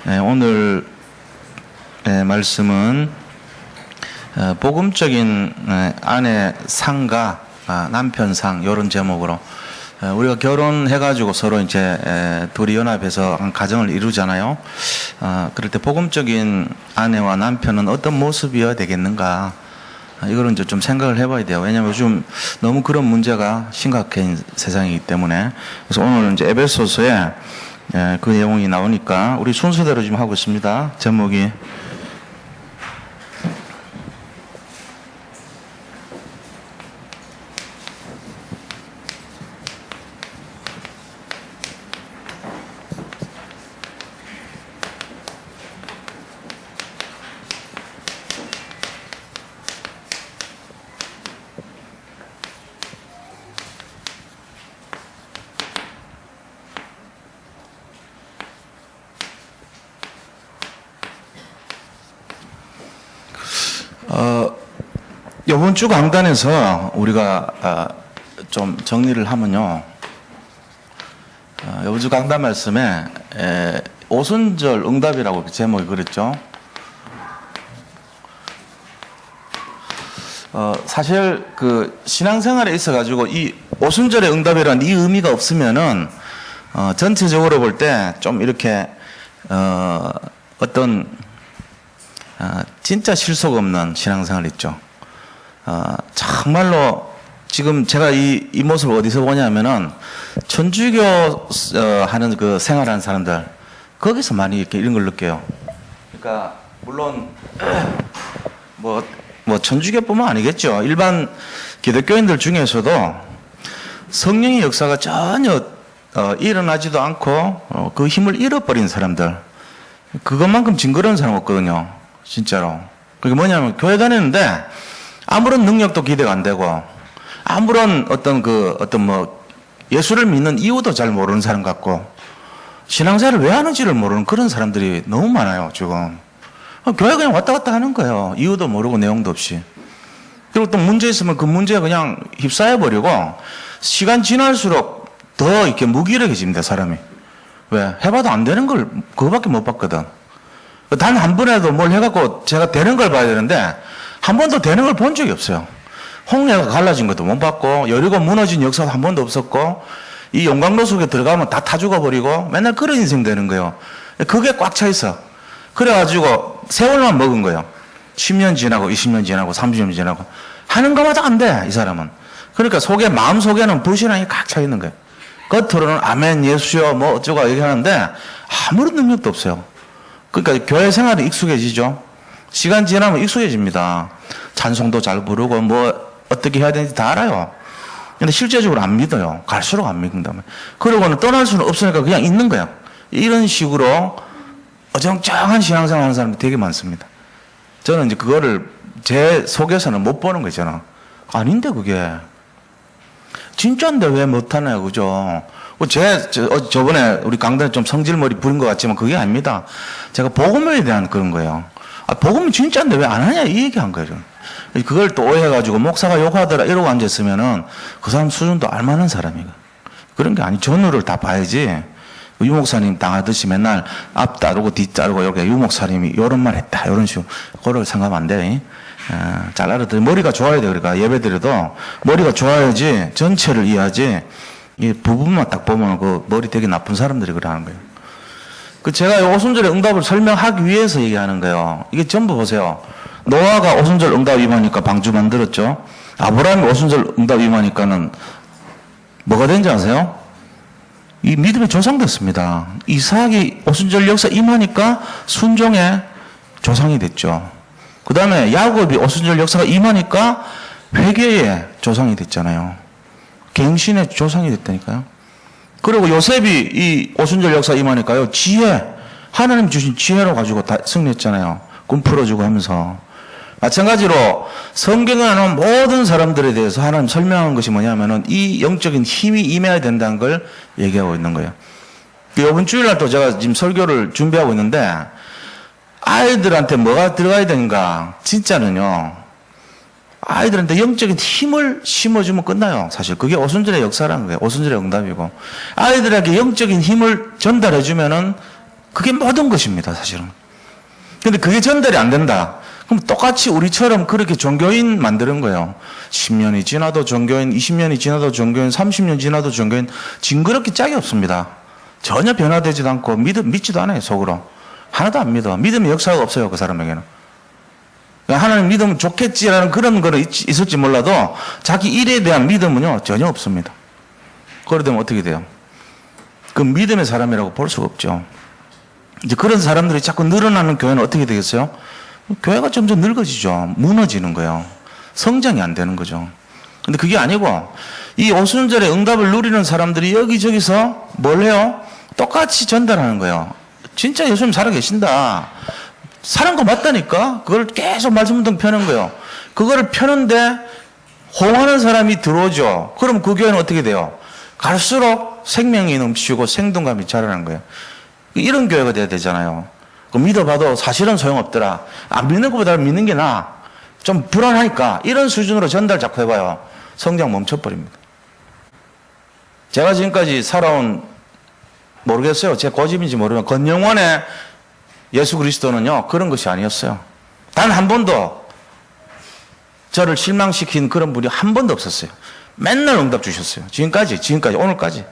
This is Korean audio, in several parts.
오늘 말씀은 복음적인 아내 상과 남편 상 이런 제목으로 우리가 결혼해가지고 서로 이제 둘이 연합해서 한 가정을 이루잖아요. 그럴 때 복음적인 아내와 남편은 어떤 모습이어야 되겠는가? 이거는 이제 좀 생각을 해봐야 돼요. 왜냐하면 요즘 너무 그런 문제가 심각한 세상이기 때문에. 그래서 오늘 이제 에베소서에 그 내용이 나오니까 우리 순서대로 지금 하고 있습니다. 제목이 이번 주 강단에서 우리가 좀 정리를 하면요. 이번 주 강단 말씀에 오순절 응답이라고 제목이 그랬죠. 사실 그 신앙생활에 있어가지고 이 오순절의 응답이라는 이 의미가 없으면은 전체적으로 볼 때 좀 이렇게 어떤 진짜 실속 없는 신앙생활 있죠. 정말로 지금 제가 이 모습을 어디서 보냐면은 천주교 하는 그 생활하는 사람들 거기서 많이 이렇게 이런 걸 느껴요. 그러니까 물론 뭐 천주교뿐만 아니겠죠. 일반 기독교인들 중에서도 성령의 역사가 전혀 일어나지도 않고 그 힘을 잃어버린 사람들 그것만큼 징그러운 사람 없거든요. 진짜로. 그게 뭐냐면 교회 다니는데 아무런 능력도 기대가 안 되고 아무런 어떤 예수를 믿는 이유도 잘 모르는 사람 같고 신앙생활을 왜 하는지를 모르는 그런 사람들이 너무 많아요. 지금 교회 그냥 왔다 갔다 하는 거예요. 이유도 모르고 내용도 없이. 그리고 또 문제 있으면 그 문제에 그냥 휩싸여 버리고 시간 지날수록 더 이렇게 무기력해집니다. 사람이. 왜? 해봐도 안 되는 걸 그거밖에 못 봤거든. 단 한 번에도 뭘 해갖고 제가 되는 걸 봐야 되는데 한 번도 되는 걸 본 적이 없어요. 홍해가 갈라진 것도 못 봤고 여리고 무너진 역사도 한 번도 없었고 이 용광로 속에 들어가면 다 타 죽어버리고 맨날 그런 인생 되는 거예요. 그게 꽉 차 있어. 그래가지고 세월만 먹은 거예요. 10년 지나고 20년 지나고 30년 지나고 하는 것마다 안 돼. 이 사람은. 그러니까 마음 속에는 불신앙이 꽉 차 있는 거예요. 겉으로는 아멘 예수여 뭐 어쩌고 얘기하는데 아무런 능력도 없어요. 그러니까 교회 생활이 익숙해지죠. 시간 지나면 익숙해집니다. 찬송도 잘 부르고 뭐 어떻게 해야 되는지 다 알아요. 근데 실제적으로 안 믿어요. 갈수록 안 믿는다면. 그러고는 떠날 수는 없으니까 그냥 있는 거예요. 이런 식으로 어정쩡한 신앙생활 하는 사람이 되게 많습니다. 저는 이제 그거를 제 속에서는 못 보는 거잖아. 아닌데 그게. 진짜인데 왜 못하나요, 그죠? 저번에 우리 강단에 좀 성질머리 부린 것 같지만 그게 아닙니다. 제가 복음에 대한 그런 거예요. 복음은 진짜인데 왜 안 하냐 이 얘기한 거예요. 그걸 또 오해해가지고 목사가 욕하더라 이러고 앉았으면은 그 사람 수준도 알만한 사람이고 그런 게 아니 전후를 다 봐야지. 유 목사님 당하듯이 맨날 앞 따르고 뒤 따르고 이렇게 유 목사님이 이런 말 했다 이런 식으로 그걸 생각하면 안 돼. 잘 알아들 머리가 좋아야 돼. 그러니까 예배드려도 머리가 좋아야지 전체를 이해하지. 이 부분만 딱 보면 그 머리 되게 나쁜 사람들이 그러는 거예요. 제가 오순절의 응답을 설명하기 위해서 얘기하는 거예요. 이게 전부 보세요. 노아가 오순절 응답 임하니까 방주 만들었죠. 아브라함이 오순절 응답 임하니까는 뭐가 된지 아세요? 이 믿음의 조상 됐습니다. 이삭이 오순절 역사 임하니까 순종의 조상이 됐죠. 그 다음에 야곱이 오순절 역사가 임하니까 회개의 조상이 됐잖아요. 갱신의 조상이 됐다니까요. 그리고 요셉이 이 오순절 역사 임하니까요. 하나님 주신 지혜로 가지고 다 승리했잖아요. 꿈 풀어주고 하면서. 마찬가지로 성경에 나오는 모든 사람들에 대해서 하나님 설명한 것이 뭐냐면은 이 영적인 힘이 임해야 된다는 걸 얘기하고 있는 거예요. 이번 주일날 또 제가 지금 설교를 준비하고 있는데 아이들한테 뭐가 들어가야 되는가? 진짜는요. 아이들한테 영적인 힘을 심어주면 끝나요. 사실 그게 오순절의 역사라는 거예요. 오순절의 응답이고 아이들에게 영적인 힘을 전달해주면은 그게 모든 것입니다, 사실은. 근데 그게 전달이 안 된다. 그럼 똑같이 우리처럼 그렇게 종교인 만드는 거예요. 10년이 지나도 종교인, 20년이 지나도 종교인, 30년 지나도 종교인, 징그럽게 짝이 없습니다. 전혀 변화되지도 않고 믿지도 않아요, 속으로. 하나도 안 믿어. 믿음의 역사가 없어요, 그 사람에게는. 하나님 믿으면 좋겠지라는 그런 거는 있을지 몰라도 자기 일에 대한 믿음은요, 전혀 없습니다. 그러면 어떻게 돼요? 그 믿음의 사람이라고 볼 수가 없죠. 이제 그런 사람들이 자꾸 늘어나는 교회는 어떻게 되겠어요? 교회가 점점 늙어지죠. 무너지는 거예요. 성장이 안 되는 거죠. 근데 그게 아니고 이 오순절의 응답을 누리는 사람들이 여기저기서 뭘 해요? 똑같이 전달하는 거예요. 진짜 예수님 살아계신다. 사는 거 맞다니까? 그걸 계속 말씀문동 펴는 거예요. 그거를 펴는데 호응하는 사람이 들어오죠. 그럼 그 교회는 어떻게 돼요? 갈수록 생명이 넘치고 생동감이 자라는 거예요. 이런 교회가 돼야 되잖아요. 믿어봐도 사실은 소용없더라. 안 믿는 것보다 믿는 게 나아. 좀 불안하니까 이런 수준으로 전달 자꾸 해봐요. 성장 멈춰버립니다. 제가 지금까지 살아온 모르겠어요. 제 고집인지 모르면 건영원의 예수 그리스도는요 그런 것이 아니었어요. 단 한 번도 저를 실망시킨 그런 분이 한 번도 없었어요. 맨날 응답 주셨어요. 지금까지 오늘까지.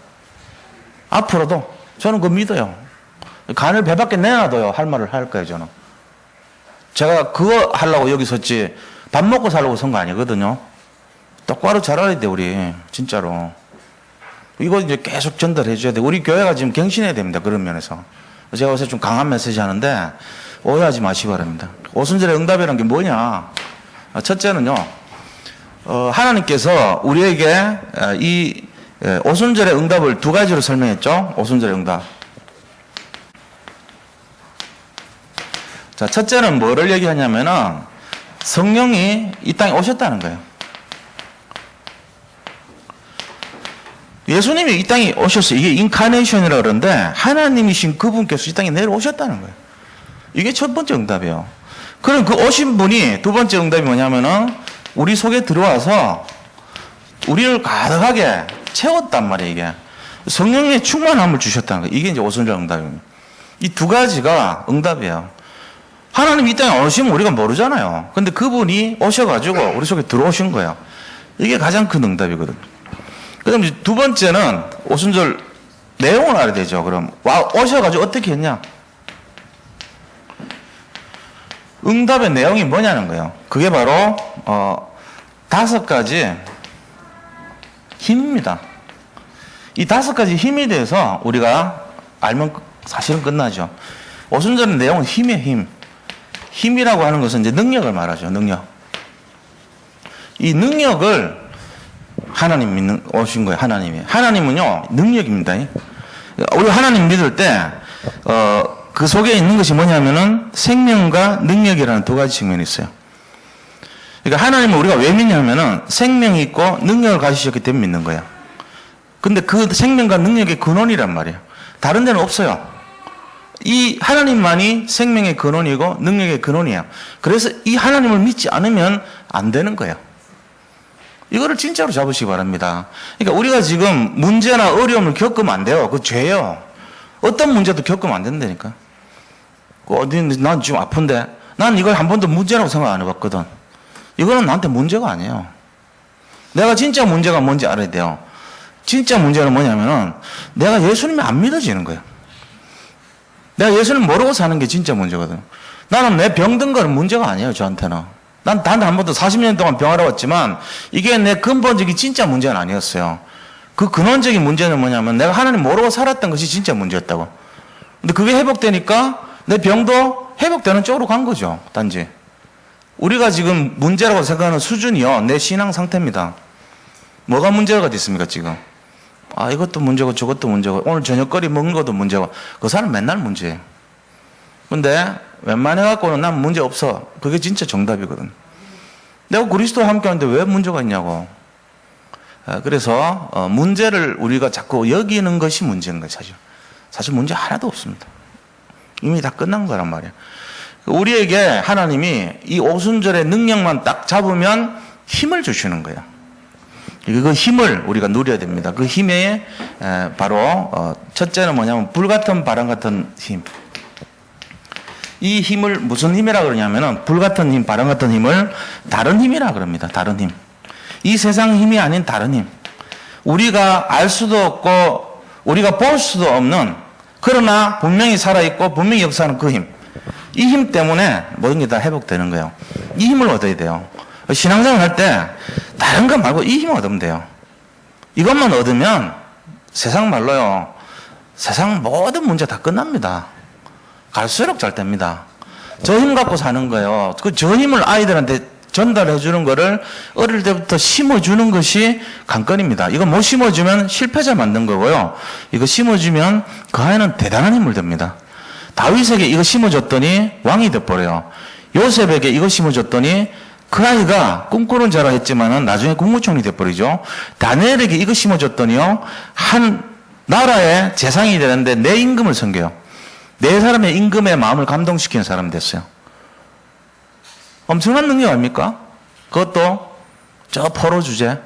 앞으로도 저는 그거 믿어요. 간을 배 밖에 내놔도요 할 말을 할 거예요. 저는 제가 그거 하려고 여기 섰지 밥 먹고 살려고 선 거 아니거든요. 똑바로 잘해야 돼 우리 진짜로. 이거 이제 계속 전달해 줘야 돼. 우리 교회가 지금 갱신해야 됩니다. 그런 면에서 제가 요새 좀 강한 메시지 하는데 오해하지 마시기 바랍니다. 오순절의 응답이라는 게 뭐냐? 첫째는요 하나님께서 우리에게 이 오순절의 응답을 두 가지로 설명했죠. 오순절의 응답. 자, 첫째는 뭐를 얘기하냐면은 성령이 이 땅에 오셨다는 거예요. 예수님이 이 땅에 오셨어요. 이게 인카네이션이라고 그러는데 하나님이신 그분께서 이 땅에 내려오셨다는 거예요. 이게 첫 번째 응답이에요. 그럼 그 오신 분이 두 번째 응답이 뭐냐면은 우리 속에 들어와서 우리를 가득하게 채웠단 말이에요. 이게 성령의 충만함을 주셨다는 거예요. 이게 이제 오순절 응답입니다. 이 두 가지가 응답이에요. 하나님 이 땅에 오시면 우리가 모르잖아요. 근데 그분이 오셔가지고 우리 속에 들어오신 거예요. 이게 가장 큰 응답이거든요. 그 다음에 두 번째는 오순절 내용을 알아야 되죠. 그럼 오셔가지고 어떻게 했냐? 응답의 내용이 뭐냐는 거예요. 그게 바로 5가지 힘입니다. 이 5가지 힘에 대해서 우리가 알면 사실은 끝나죠. 오순절의 내용은 힘이에요. 힘. 힘이라고 하는 것은 이제 능력을 말하죠. 능력. 이 능력을 하나님 오신 거예요. 하나님은요 능력입니다. 우리 하나님 믿을 때 그 속에 있는 것이 뭐냐면은 생명과 능력이라는 두 가지 측면이 있어요. 그러니까 하나님을 우리가 왜 믿냐면은 생명이 있고 능력을 가지셨기 때문에 믿는 거예요. 근데 그 생명과 능력의 근원이란 말이에요. 다른 데는 없어요. 이 하나님만이 생명의 근원이고 능력의 근원이에요. 그래서 이 하나님을 믿지 않으면 안 되는 거예요. 이거를 진짜로 잡으시기 바랍니다. 그러니까 우리가 지금 문제나 어려움을 겪으면 안 돼요. 그거 죄예요. 어떤 문제도 겪으면 안 된다니까. 난 지금 아픈데 난 이걸 한 번도 문제라고 생각 안 해봤거든. 이거는 나한테 문제가 아니에요. 내가 진짜 문제가 뭔지 알아야 돼요. 진짜 문제는 뭐냐면은 내가 예수님이 안 믿어지는 거예요. 내가 예수님 모르고 사는 게 진짜 문제거든. 나는 내 병든 거는 문제가 아니에요. 저한테는. 난 단 한 번도 40년 동안 병하러 왔지만 이게 내 근본적인 진짜 문제는 아니었어요. 그 근원적인 문제는 뭐냐면 내가 하나님 모르고 살았던 것이 진짜 문제였다고. 근데 그게 회복되니까 내 병도 회복되는 쪽으로 간 거죠. 단지. 우리가 지금 문제라고 생각하는 수준이요. 내 신앙 상태입니다. 뭐가 문제가 됐습니까 지금? 이것도 문제고 저것도 문제고 오늘 저녁거리 먹는 것도 문제고 그 사람 맨날 문제예요. 근데 웬만해갖고는 난 문제 없어. 그게 진짜 정답이거든. 내가 그리스도와 함께하는데 왜 문제가 있냐고. 그래서 문제를 우리가 자꾸 여기는 것이 문제인 거예요. 사실 문제 하나도 없습니다. 이미 다 끝난 거란 말이에요. 우리에게 하나님이 이 오순절의 능력만 딱 잡으면 힘을 주시는 거예요. 그 힘을 우리가 누려야 됩니다. 그 힘에 바로 첫째는 뭐냐면 불 같은 바람 같은 힘. 이 힘을 무슨 힘이라 그러냐면은 불같은 힘, 바람 같은 힘을 다른 힘이라 그럽니다. 다른 힘. 이 세상 힘이 아닌 다른 힘. 우리가 알 수도 없고 우리가 볼 수도 없는 그러나 분명히 살아있고 분명히 역사하는 그 힘. 이 힘 때문에 모든 게 다 회복되는 거예요. 이 힘을 얻어야 돼요. 신앙생활 할 때 다른 거 말고 이 힘을 얻으면 돼요. 이것만 얻으면 세상 말로요. 세상 모든 문제 다 끝납니다. 갈수록 잘 됩니다. 저 힘 갖고 사는 거예요. 저 힘을 아이들한테 전달해 주는 거를 어릴 때부터 심어주는 것이 관건입니다. 이거 못 심어주면 실패자 만든 거고요. 이거 심어주면 그 아이는 대단한 힘을 듭니다. 다윗에게 이거 심어줬더니 왕이 돼버려요. 요셉에게 이거 심어줬더니 그 아이가 꿈꾸는 자라 했지만은 나중에 국무총리 돼버리죠. 다니엘에게 이거 심어줬더니요. 한 나라의 재상이 되는데 내 임금을 섬겨요. 네 사람의 임금의 마음을 감동시키는 사람이 됐어요. 엄청난 능력 아닙니까? 그것도 저 포로 주제.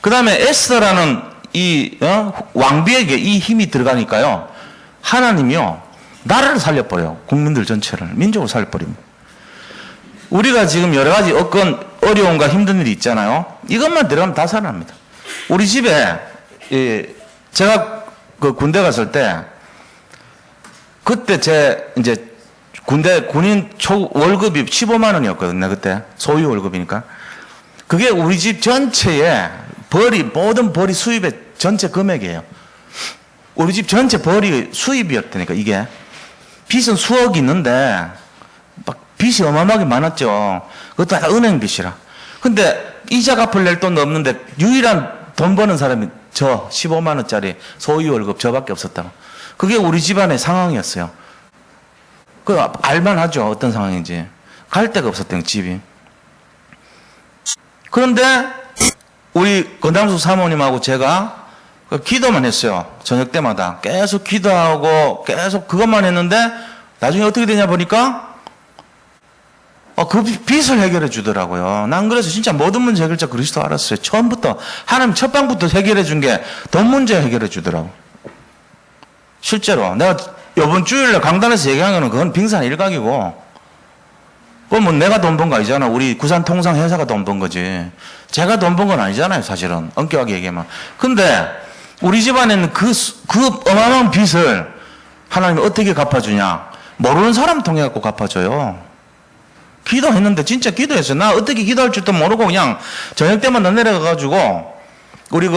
그 다음에 에스더라는 이 왕비에게 이 힘이 들어가니까요. 하나님이요. 나라를 살려버려요. 국민들 전체를. 민족을 살려버립니다. 우리가 지금 여러 가지 어려움과 힘든 일이 있잖아요. 이것만 들어가면 다 살아납니다. 우리 집에 제가 그 군대 갔을 때 그때 제 이제 군인 초 월급이 15만 원이었거든요. 그때 소유 월급이니까. 그게 우리 집 전체의 모든 벌이 수입의 전체 금액이에요. 우리 집 전체 벌이 수입이었다니까 이게. 빚은 수억이 있는데 막 빚이 어마어마하게 많았죠. 그것도 다 은행 빚이라. 근데 이자 갚을 낼 돈도 없는데 유일한 돈 버는 사람이 저 15만 원짜리 소유 월급 저밖에 없었다고. 그게 우리 집안의 상황이었어요. 그 알만하죠. 어떤 상황인지. 갈 데가 없었대요. 집이. 그런데 우리 건담수 사모님하고 제가 기도만 했어요. 저녁 때마다 계속 기도하고 계속 그것만 했는데 나중에 어떻게 되냐 보니까 그 빚을 해결해 주더라고요. 난 그래서 진짜 모든 문제 해결자 그리스도 알았어요. 처음부터 하나님 첫 방부터 해결해 준 게 돈 문제 해결해 주더라고. 실제로 내가 이번 주일날 강단에서 얘기한 거는 그건 빙산 일각이고 그건 뭐 내가 돈 번 거 아니잖아. 우리 구산통상회사가 돈 번 거지. 제가 돈 번 건 아니잖아요. 사실은 엄격하게 얘기하면. 근데 우리 집안에는 그 어마어마한 빚을 하나님이 어떻게 갚아주냐. 모르는 사람 통해 갖고 갚아줘요. 기도했는데 진짜 기도했어요. 나 어떻게 기도할 줄도 모르고 그냥 저녁 때마다 내려가가지고 우리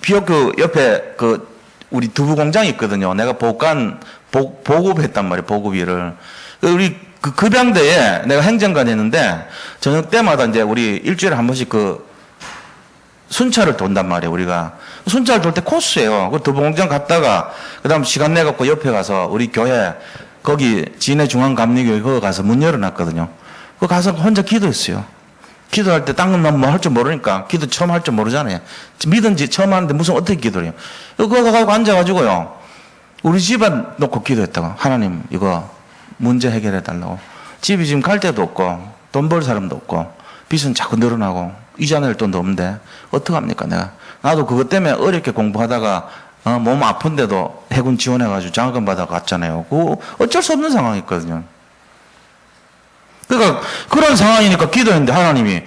비옥교 옆에 우리 두부 공장이 있거든요. 내가 보급했단 말이에요. 보급일을. 우리 급양대에 내가 행정관 했는데 저녁 때마다 이제 우리 일주일에 한 번씩 순찰을 돈단 말이에요. 우리가 순찰 돌 때 코스예요. 그 두부 공장 갔다가 그다음 시간 내 갖고 옆에 가서 우리 교회 거기 진해 중앙감리교회 거기 가서 문 열어놨거든요. 그 가서 혼자 기도했어요. 기도할 때 딴 건 뭐 할 줄 모르니까 기도 처음 할 줄 모르잖아요. 믿은지 처음 하는데 무슨 어떻게 기도해요. 그거 가지고 앉아가지고요. 우리 집안 놓고 기도했다가 하나님 이거 문제 해결해 달라고. 집이 지금 갈 데도 없고 돈 벌 사람도 없고 빚은 자꾸 늘어나고 이자 낼 돈도 없는데 어떡합니까 내가. 나도 그것 때문에 어렵게 공부하다가 몸 아픈데도 해군 지원해가지고 장학금 받아 갔잖아요. 그거 어쩔 수 없는 상황이었거든요. 그러니까 그런 상황이니까 기도했는데 하나님이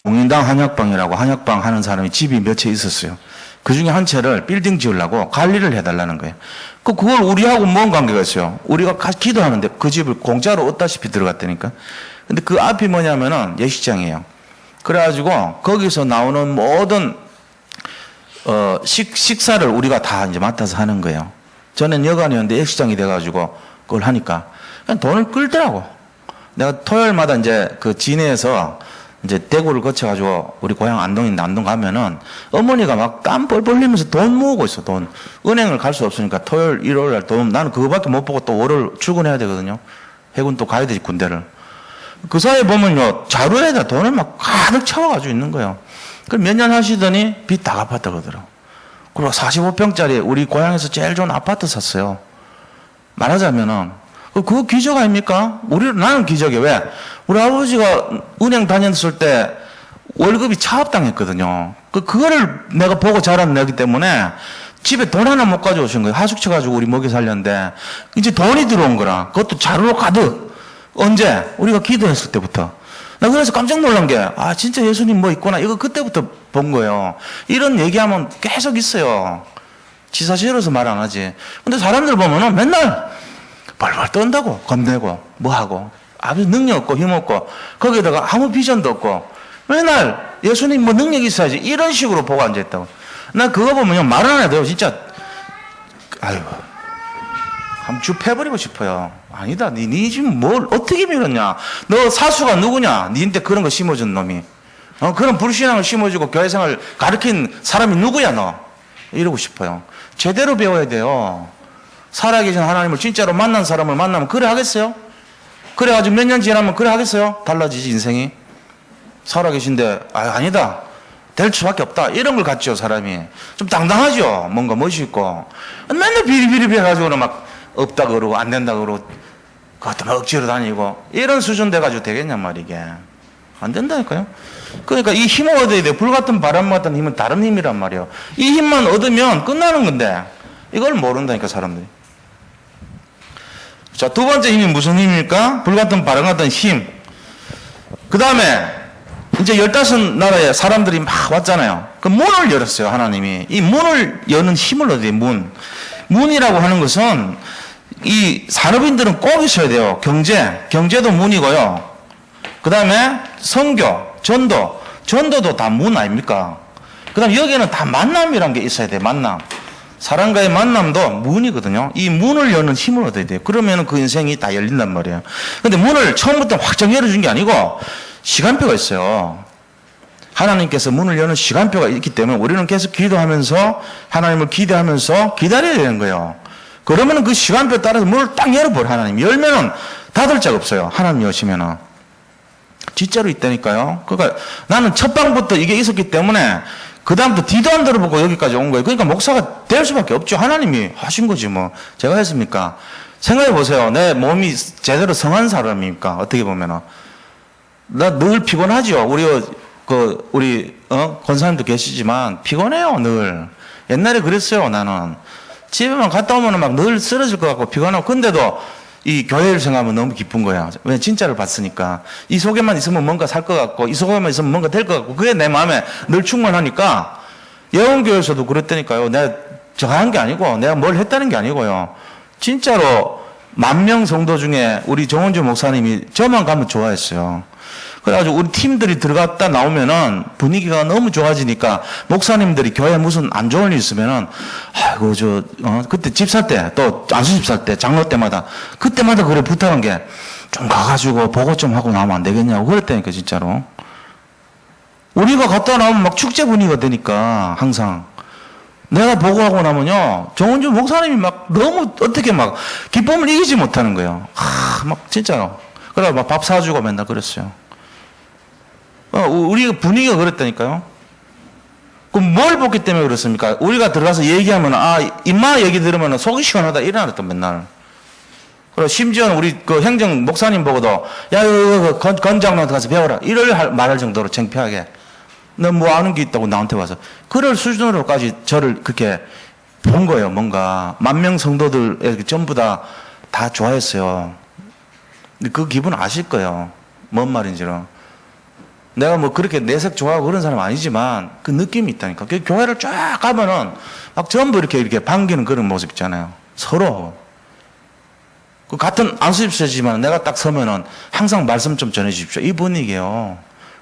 공인당 한약방이라고 한약방 하는 사람이 집이 몇 채 있었어요. 그 중에 한 채를 빌딩 지으려고 관리를 해달라는 거예요. 그걸 우리하고 뭔 관계가 있어요? 우리가 기도하는데 그 집을 공짜로 얻다시피 들어갔다니까. 근데 그 앞이 뭐냐면은 예식장이에요. 그래가지고 거기서 나오는 모든 식사를 우리가 다 이제 맡아서 하는 거예요. 저는 여관이었는데 예식장이 돼가지고 그걸 하니까 그냥 돈을 끌더라고. 내가 토요일마다 이제 진해에서 이제 대구를 거쳐가지고 우리 고향 안동인데 안동 가면은 어머니가 막 땀 뻘뻘 흘리면서 돈 모으고 있어. 돈. 은행을 갈 수 없으니까 토요일, 일요일 날 돈. 나는 그거밖에 못 보고 또 월요일 출근해야 되거든요. 해군 또 가야 되지 군대를. 그 사이에 보면요 자루에다 돈을 막 가득 채워가지고 있는 거예요. 그걸 몇 년 하시더니 빚 다 갚았다 그러더라고. 그리고 45평짜리 우리 고향에서 제일 좋은 아파트 샀어요. 말하자면은 그거 기적 아닙니까? 나는 기적이에요. 왜? 우리 아버지가 은행 다녔을 때 월급이 차압당했거든요. 그거를 내가 보고 자란 애기 때문에 집에 돈 하나 못 가져오신 거예요. 하숙처 가지고 우리 먹여 살렸는데 이제 돈이 들어온 거라. 그것도 자루로 가득. 언제? 우리가 기도했을 때부터. 나 그래서 깜짝 놀란 게, 아, 진짜 예수님 뭐 있구나. 이거 그때부터 본 거예요. 이런 얘기하면 계속 있어요. 지사 싫어서 말 안 하지. 근데 사람들 보면은 맨날 벌벌 떤다고. 겁내고, 뭐 하고. 아무 능력 없고, 힘 없고, 거기다가 아무 비전도 없고, 맨날 예수님 뭐 능력이 있어야지. 이런 식으로 보고 앉아있다고. 나 그거 보면요. 말 안 해도 진짜, 아이고. 한번 쭉 패버리고 싶어요. 아니다. 니 지금 뭘 어떻게 믿었냐? 너 사수가 누구냐? 니한테 그런 거 심어준 놈이. 그런 불신앙을 심어주고 교회생활 가르친 사람이 누구야 너? 이러고 싶어요. 제대로 배워야 돼요. 살아계신 하나님을 진짜로 만난 사람을 만나면 그래 하겠어요? 그래가지고 몇 년 지나면 그래 하겠어요? 달라지지 인생이. 살아계신데 아니다. 될 수밖에 없다. 이런 걸 갖죠 사람이. 좀 당당하죠. 뭔가 멋있고. 맨날 비리비리 해가지고는 막 없다 그러고 안 된다 그러고 그것도 막 억지로 다니고 이런 수준 돼가지고 되겠냔 말이게. 안 된다니까요. 그러니까 이 힘을 얻어야 돼. 불같은 바람 같은 힘은 다른 힘이란 말이에요. 이 힘만 얻으면 끝나는 건데 이걸 모른다니까 사람들이. 자, 두 번째 힘이 무슨 힘입니까? 불같은 바람 같은 힘. 그 다음에 이제 15나라의 사람들이 막 왔잖아요. 그 문을 열었어요 하나님이. 이 문을 여는 힘을 얻어야 문. 문이라고 하는 것은 이 산업인들은 꼭 있어야 돼요. 경제도 문이고요. 그 다음에 선교, 전도도 다 문 아닙니까? 그 다음에 여기에는 다 만남이란 게 있어야 돼요. 만남. 사람과의 만남도 문이거든요. 이 문을 여는 힘을 얻어야 돼요. 그러면 그 인생이 다 열린단 말이에요. 근데 문을 처음부터 확정 열어준 게 아니고 시간표가 있어요. 하나님께서 문을 여는 시간표가 있기 때문에 우리는 계속 기도하면서 하나님을 기대하면서 기다려야 되는 거예요. 그러면 그 시간표에 따라서 문을 딱 열어버려. 하나님 열면은 닫을 자가 없어요. 하나님 여시면은 진짜로 있다니까요. 그러니까 나는 첫 방부터 이게 있었기 때문에 그 다음부터 뒤도 안 들어보고 여기까지 온 거예요. 그러니까 목사가 될 수밖에 없죠. 하나님이 하신 거지 뭐. 제가 했습니까? 생각해 보세요. 내 몸이 제대로 성한 사람입니까? 어떻게 보면은 나 늘 피곤하죠. 우리 권사님도 계시지만 피곤해요 늘. 옛날에 그랬어요. 나는 집에만 갔다 오면 막 늘 쓰러질 것 같고 피곤하고. 근데도 이 교회를 생각하면 너무 기쁜 거야. 왜? 진짜를 봤으니까. 이 속에만 있으면 뭔가 살 것 같고 이 속에만 있으면 뭔가 될 것 같고 그게 내 마음에 늘 충만하니까. 예원교회에서도 그랬다니까요. 내가 저거 한 게 아니고 내가 뭘 했다는 게 아니고요. 진짜로 10,000명 성도 중에 우리 정원주 목사님이 저만 가면 좋아했어요. 그래가지고 우리 팀들이 들어갔다 나오면은 분위기가 너무 좋아지니까 목사님들이 교회에 무슨 안 좋은 일 있으면은 아이고 그때 집 살 때 또 안수집 살 때 장로 때마다 그때마다 그래 부탁한 게 좀 가가지고 보고 좀 하고 나오면 안 되겠냐고 그랬다니까 진짜로. 우리가 갔다 나오면 막 축제 분위기가 되니까 항상 내가 보고하고 나면요 정원주 목사님이 막 너무 어떻게 막 기쁨을 이기지 못하는 거예요. 막 진짜로. 그래 막 밥 사주고 맨날 그랬어요. 우리가 분위기가 그랬다니까요. 그럼 뭘 봤기 때문에 그렇습니까? 우리가 들어가서 얘기하면, 임마 얘기 들으면 속이 시원하다, 이러나 맨날. 그리고 심지어는 우리 그 행정 목사님 보고도, 야, 건장한테 가서 배워라. 이럴 말할 정도로 창피하게. 너 뭐 아는 게 있다고 나한테 와서. 그럴 수준으로까지 저를 그렇게 본 거예요, 뭔가. 10,000명 성도들 전부 다 좋아했어요. 근데 그 기분 아실 거예요. 뭔 말인지는. 내가 뭐 그렇게 내색 좋아하고 그런 사람 아니지만 그 느낌이 있다니까. 그 교회를 쫙 가면은 막 전부 이렇게 반기는 그런 모습 있잖아요. 서로. 그 같은 안수집사지만 내가 딱 서면은 항상 말씀 좀 전해 주십시오. 이 분위기예요.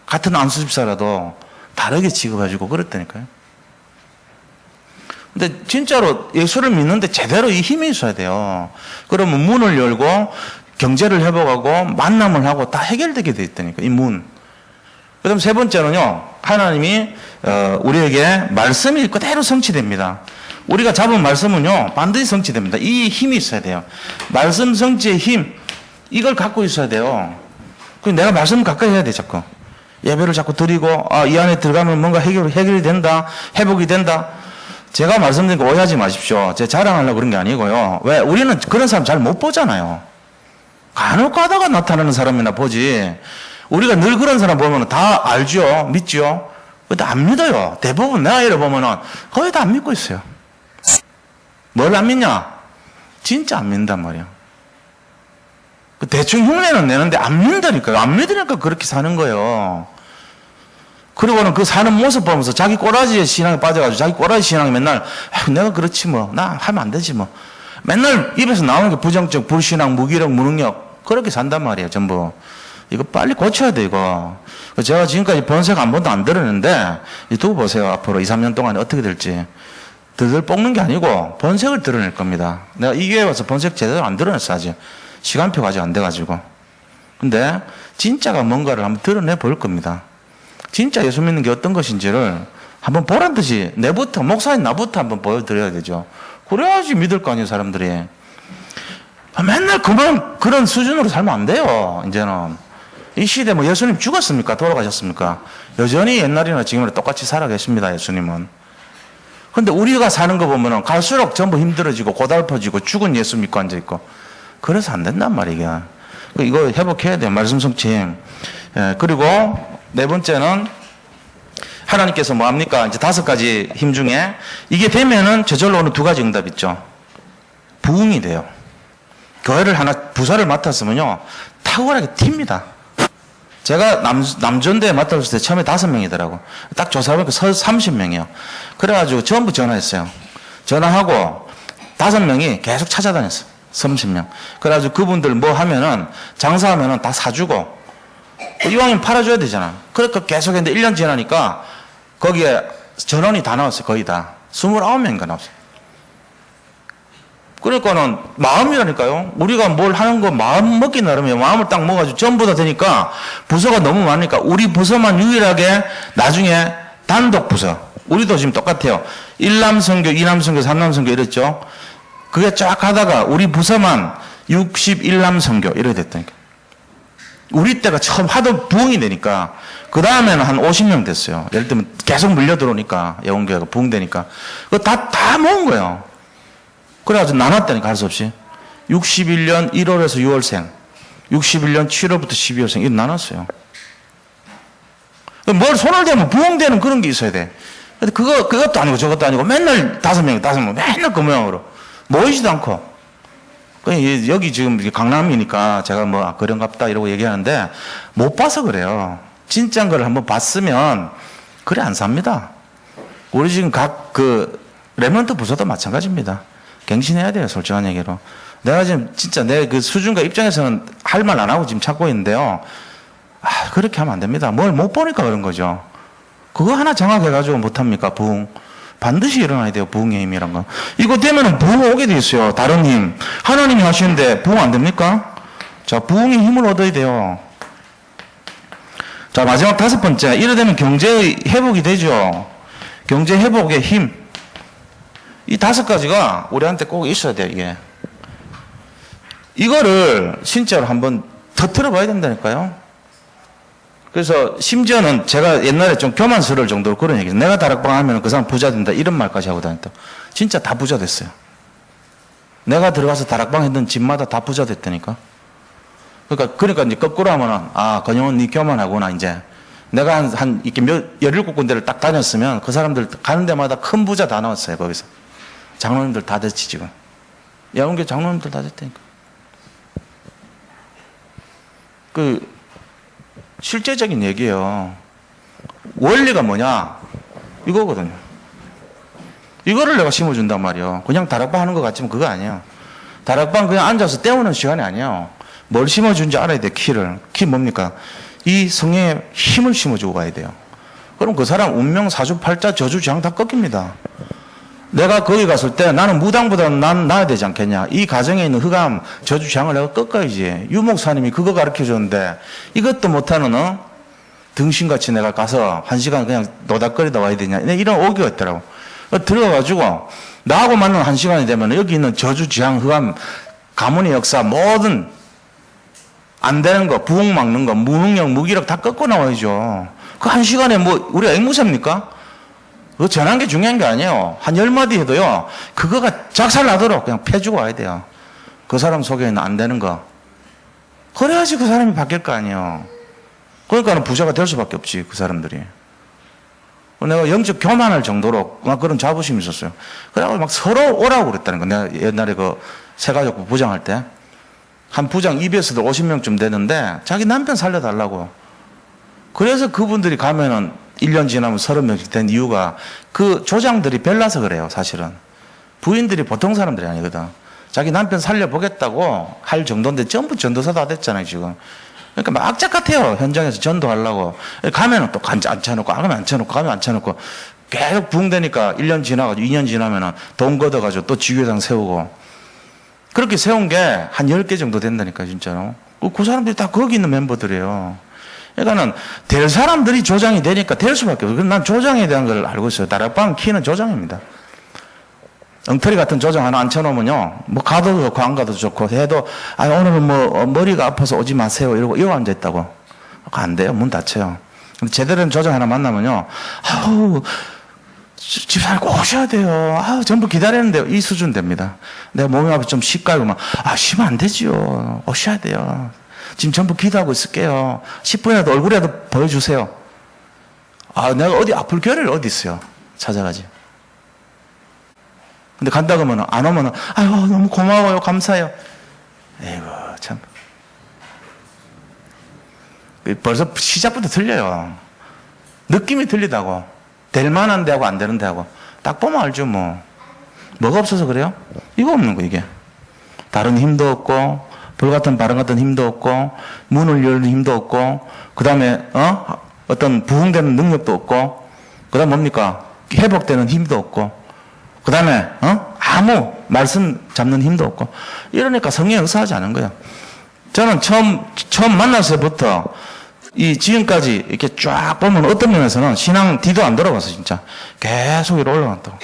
같은 안수집사라도 다르게 취급해주고 그랬다니까요. 근데 진짜로 예수를 믿는데 제대로 이 힘이 있어야 돼요. 그러면 문을 열고 경제를 회복하고 만남을 하고 다 해결되게 돼 있다니까. 이 문. 그다음 세 번째는요, 하나님이 우리에게 말씀이 그대로 성취됩니다. 우리가 잡은 말씀은요 반드시 성취됩니다. 이 힘이 있어야 돼요. 말씀 성취의 힘, 이걸 갖고 있어야 돼요. 내가 말씀 가까이 해야 돼. 자꾸 예배를 자꾸 드리고 이 안에 들어가면 뭔가 해결이 된다, 회복이 된다. 제가 말씀드린 거 오해하지 마십시오. 제 자랑하려고 그런 게 아니고요. 왜? 우리는 그런 사람 잘 못 보잖아요. 간혹 가다가 나타나는 사람이나 보지. 우리가 늘 그런 사람 보면 다 알죠? 믿죠? 근데 안 믿어요. 대부분 내가 이래 보면은 거의 다 안 믿고 있어요. 뭘 안 믿냐? 진짜 안 믿는단 말이야. 대충 흉내는 내는데 안 믿는다니까요. 안 믿으니까 그렇게 사는 거예요. 그리고는 그 사는 모습 보면서 자기 꼬라지의 신앙에 빠져가지고 자기 꼬라지 신앙이 맨날 내가 그렇지 뭐 나 하면 안 되지 뭐 맨날 입에서 나오는 게 부정적, 불신앙, 무기력, 무능력 그렇게 산단 말이에요. 전부. 이거 빨리 고쳐야 돼 이거. 제가 지금까지 번색 한 번도 안 들었는데 두고 보세요. 앞으로 2, 3년 동안에 어떻게 될지. 들들 볶는 게 아니고 번색을 드러낼 겁니다. 내가 이 교회 와서 번색 제대로 안 드러냈어 아직. 시간표가 아직 안 돼가지고. 근데 진짜가 뭔가를 한번 드러내 볼 겁니다. 진짜 예수 믿는 게 어떤 것인지를 한번 보란 듯이 내부터 목사인 나부터 한번 보여드려야 되죠. 그래야지 믿을 거 아니에요 사람들이. 맨날 그런 수준으로 살면 안 돼요. 이제는 이 시대 뭐 예수님 죽었습니까? 돌아가셨습니까? 여전히 옛날이나 지금이나 똑같이 살아 계십니다. 예수님은. 근데 우리가 사는 거 보면은 갈수록 전부 힘들어지고 고달퍼지고 죽은 예수 믿고 앉아있고 그래서 안 된단 말이야. 이거 회복해야 돼요. 말씀 성취. 그리고 네 번째는 하나님께서 뭐 합니까? 이제 5가지 힘 중에 이게 되면은 저절로 오는 2가지 응답 있죠. 부흥이 돼요. 교회를 하나 부서를 맡았으면요 탁월하게 튑니다. 제가 남전대에 맡았을 때 처음에 5명이더라고. 딱 조사해보니까 30명이요. 그래가지고 전부 전화했어요. 전화하고 5명이 계속 찾아다녔어요. 30명. 그래가지고 그분들 뭐 하면은 장사하면은 다 사주고 이왕이면 팔아줘야 되잖아. 그러니까 계속 했는데 1년 지나니까 거기에 전원이 다 나왔어요. 거의 다. 29명인가 나왔어요. 그러니까는 마음이라니까요. 우리가 뭘 하는 거 마음 먹기 나름이에요. 마음을 딱 먹어가지고 전부 다 되니까 부서가 너무 많으니까 우리 부서만 유일하게 나중에 단독 부서. 우리도 지금 똑같아요. 1남선교, 2남선교, 3남선교 이랬죠. 그게 쫙 하다가 우리 부서만 61남선교 이렇게 됐다니까. 우리 때가 처음 하도 부흥이 되니까 그 다음에는 한 50명 됐어요. 예를 들면 계속 물려 들어오니까 예원교회가 부흥되니까 그거 다 모은 거예요. 그래가지고 나눴다니까 할 수 없이 61년 1월에서 6월생 61년 7월부터 12월생 이렇게 나눴어요. 뭘 손을 대면 부흥되는 그런 게 있어야 돼. 근데 그것도 아니고 저것도 아니고 맨날 5명 맨날 그 모양으로 모이지도 않고 여기 지금 강남이니까 제가 뭐 그런갑다 이러고 얘기하는데 못 봐서 그래요. 진짜인 걸 한번 봤으면 그래 안 삽니다. 우리 지금 각 렘넌트 부서도 마찬가지입니다. 갱신해야 돼요. 솔직한 얘기로. 내가 지금 진짜 내 그 수준과 입장에서는 할 말 안 하고 지금 찾고 있는데요. 그렇게 하면 안 됩니다. 뭘 못 보니까 그런 거죠. 그거 하나 장악해가지고 못합니까? 부흥. 반드시 일어나야 돼요. 부흥의 힘이란 거. 이거 되면은 부흥 오게 돼 있어요. 다른 힘. 하나님이 하시는데 부흥 안 됩니까? 자, 부흥의 힘을 얻어야 돼요. 자, 마지막 5번째. 이래 되면 경제 회복이 되죠. 경제 회복의 힘. 이 5가지가 우리한테 꼭 있어야 돼요, 이게. 이거를 진짜로 한번 터뜨려 봐야 된다니까요. 그래서 심지어는 제가 옛날에 좀 교만스러울 정도로 그런 얘기죠. 내가 다락방 하면 그 사람 부자 된다 이런 말까지 하고 다녔다. 진짜 다 부자 됐어요. 내가 들어가서 다락방 했던 집마다 다 부자 됐다니까. 그러니까 이제 거꾸로 하면은 건영은 네 교만하구나 이제. 내가 이렇게 17군데를 딱 다녔으면 그 사람들 가는 데마다 큰 부자 다 나왔어요 거기서. 장로님들 다 됐지 지금. 야운교 장로님들 다 됐다니까. 실제적인 얘기예요. 원리가 뭐냐? 이거거든요. 이거를 내가 심어준단 말이에요. 그냥 다락방 하는 것 같지만 그거 아니에요. 다락방 그냥 앉아서 때우는 시간이 아니에요. 뭘 심어준지 알아야 돼, 키를. 키 뭡니까? 이 성령의 힘을 심어주고 가야 돼요. 그럼 그 사람 운명, 사주팔자, 저주지향 다 꺾입니다. 내가 거기 갔을 때 나는 무당보다 난 나야 되지 않겠냐. 이 가정에 있는 흑암, 저주지향을 내가 꺾어야지. 유목사님이 그거 가르쳐 줬는데 이것도 못하는 등신같이 내가 가서 1시간 그냥 노닥거리다 와야 되냐. 이런 오기가 있더라고. 들어가가지고 나하고 만난 1시간이 되면 여기 있는 저주지향, 흑암, 가문의 역사 모든 안 되는 거, 부흥 막는 거, 무능력, 무기력 다 꺾고 나와야죠. 그 1시간에 뭐 우리가 앵무새입니까? 그거 전한 게 중요한 게 아니에요. 한 10마디 해도요, 그거가 작살나도록 그냥 패주고 와야 돼요. 그 사람 속에는 안 되는 거. 그래야지 그 사람이 바뀔 거 아니에요. 그러니까 부자가 될 수밖에 없지, 그 사람들이. 내가 영적 교만할 정도로 막 그런 자부심이 있었어요. 그래가지고 막 서로 오라고 그랬다는 거. 내가 옛날에 그 세가족부 부장할 때. 한 부장 EBS들 50명쯤 되는데 자기 남편 살려달라고. 그래서 그분들이 가면은 1년 지나면 30명씩 된 이유가 그 조장들이 별나서 그래요, 사실은. 부인들이 보통 사람들이 아니거든. 자기 남편 살려보겠다고 할 정도인데 전부 전도사 다 됐잖아요, 지금. 그러니까 막 악착 같아요, 현장에서 전도하려고. 가면은 또 앉혀놓고, 가면 앉혀놓고, 가면 앉혀놓고. 계속 부흥되니까 1년 지나가지고 2년 지나면은 돈 걷어가지고 또 지교당 세우고. 그렇게 세운 게 한 10개 정도 된다니까, 진짜로. 그 사람들이 다 거기 있는 멤버들이에요. 그러니까는 될 사람들이 조장이 되니까 될 수밖에 없어요. 난 조장에 대한 걸 알고 있어요. 다락방 키는 조장입니다. 엉터리 같은 조장 하나 앉혀놓으면요, 뭐 가도 좋고 안 가도 좋고 해도, 아니 오늘은 뭐 머리가 아파서 오지 마세요 이러고 이거 앉아있다고. 안 돼요. 문 닫혀요. 근데 제대로 된 조장 하나 만나면요, 아우 집사님 꼭 오셔야 돼요. 아우 전부 기다리는데요. 이 수준 됩니다. 내가 몸이 아파 좀 쉬까요? 그러면 쉬면 안 되지요. 오셔야 돼요. 지금 전부 기도하고 있을게요. 10분이라도 얼굴이라도 보여주세요. 내가 어디 아플 교회를 어디 있어요. 찾아가지. 근데 간다 그러면 안 오면 아유 너무 고마워요. 감사해요. 에이구 참. 벌써 시작부터 틀려요. 느낌이 틀리다고. 될 만한 데하고 안 되는 데하고. 딱 보면 알죠 뭐. 뭐가 없어서 그래요? 이거 없는 거 이게. 다른 힘도 없고 불같은 바람 같은 힘도 없고 문을 열는 힘도 없고 그 다음에 어떤 부흥되는 능력도 없고 그 다음 뭡니까? 회복되는 힘도 없고 그 다음에 아무 말씀 잡는 힘도 없고 이러니까 성령이 역사하지 않은 거예요. 저는 처음 만나서부터 이 지금까지 이렇게 쫙 보면 어떤 면에서는 신앙 뒤도 안 돌아가서 진짜 계속 이렇게 올라갔다고.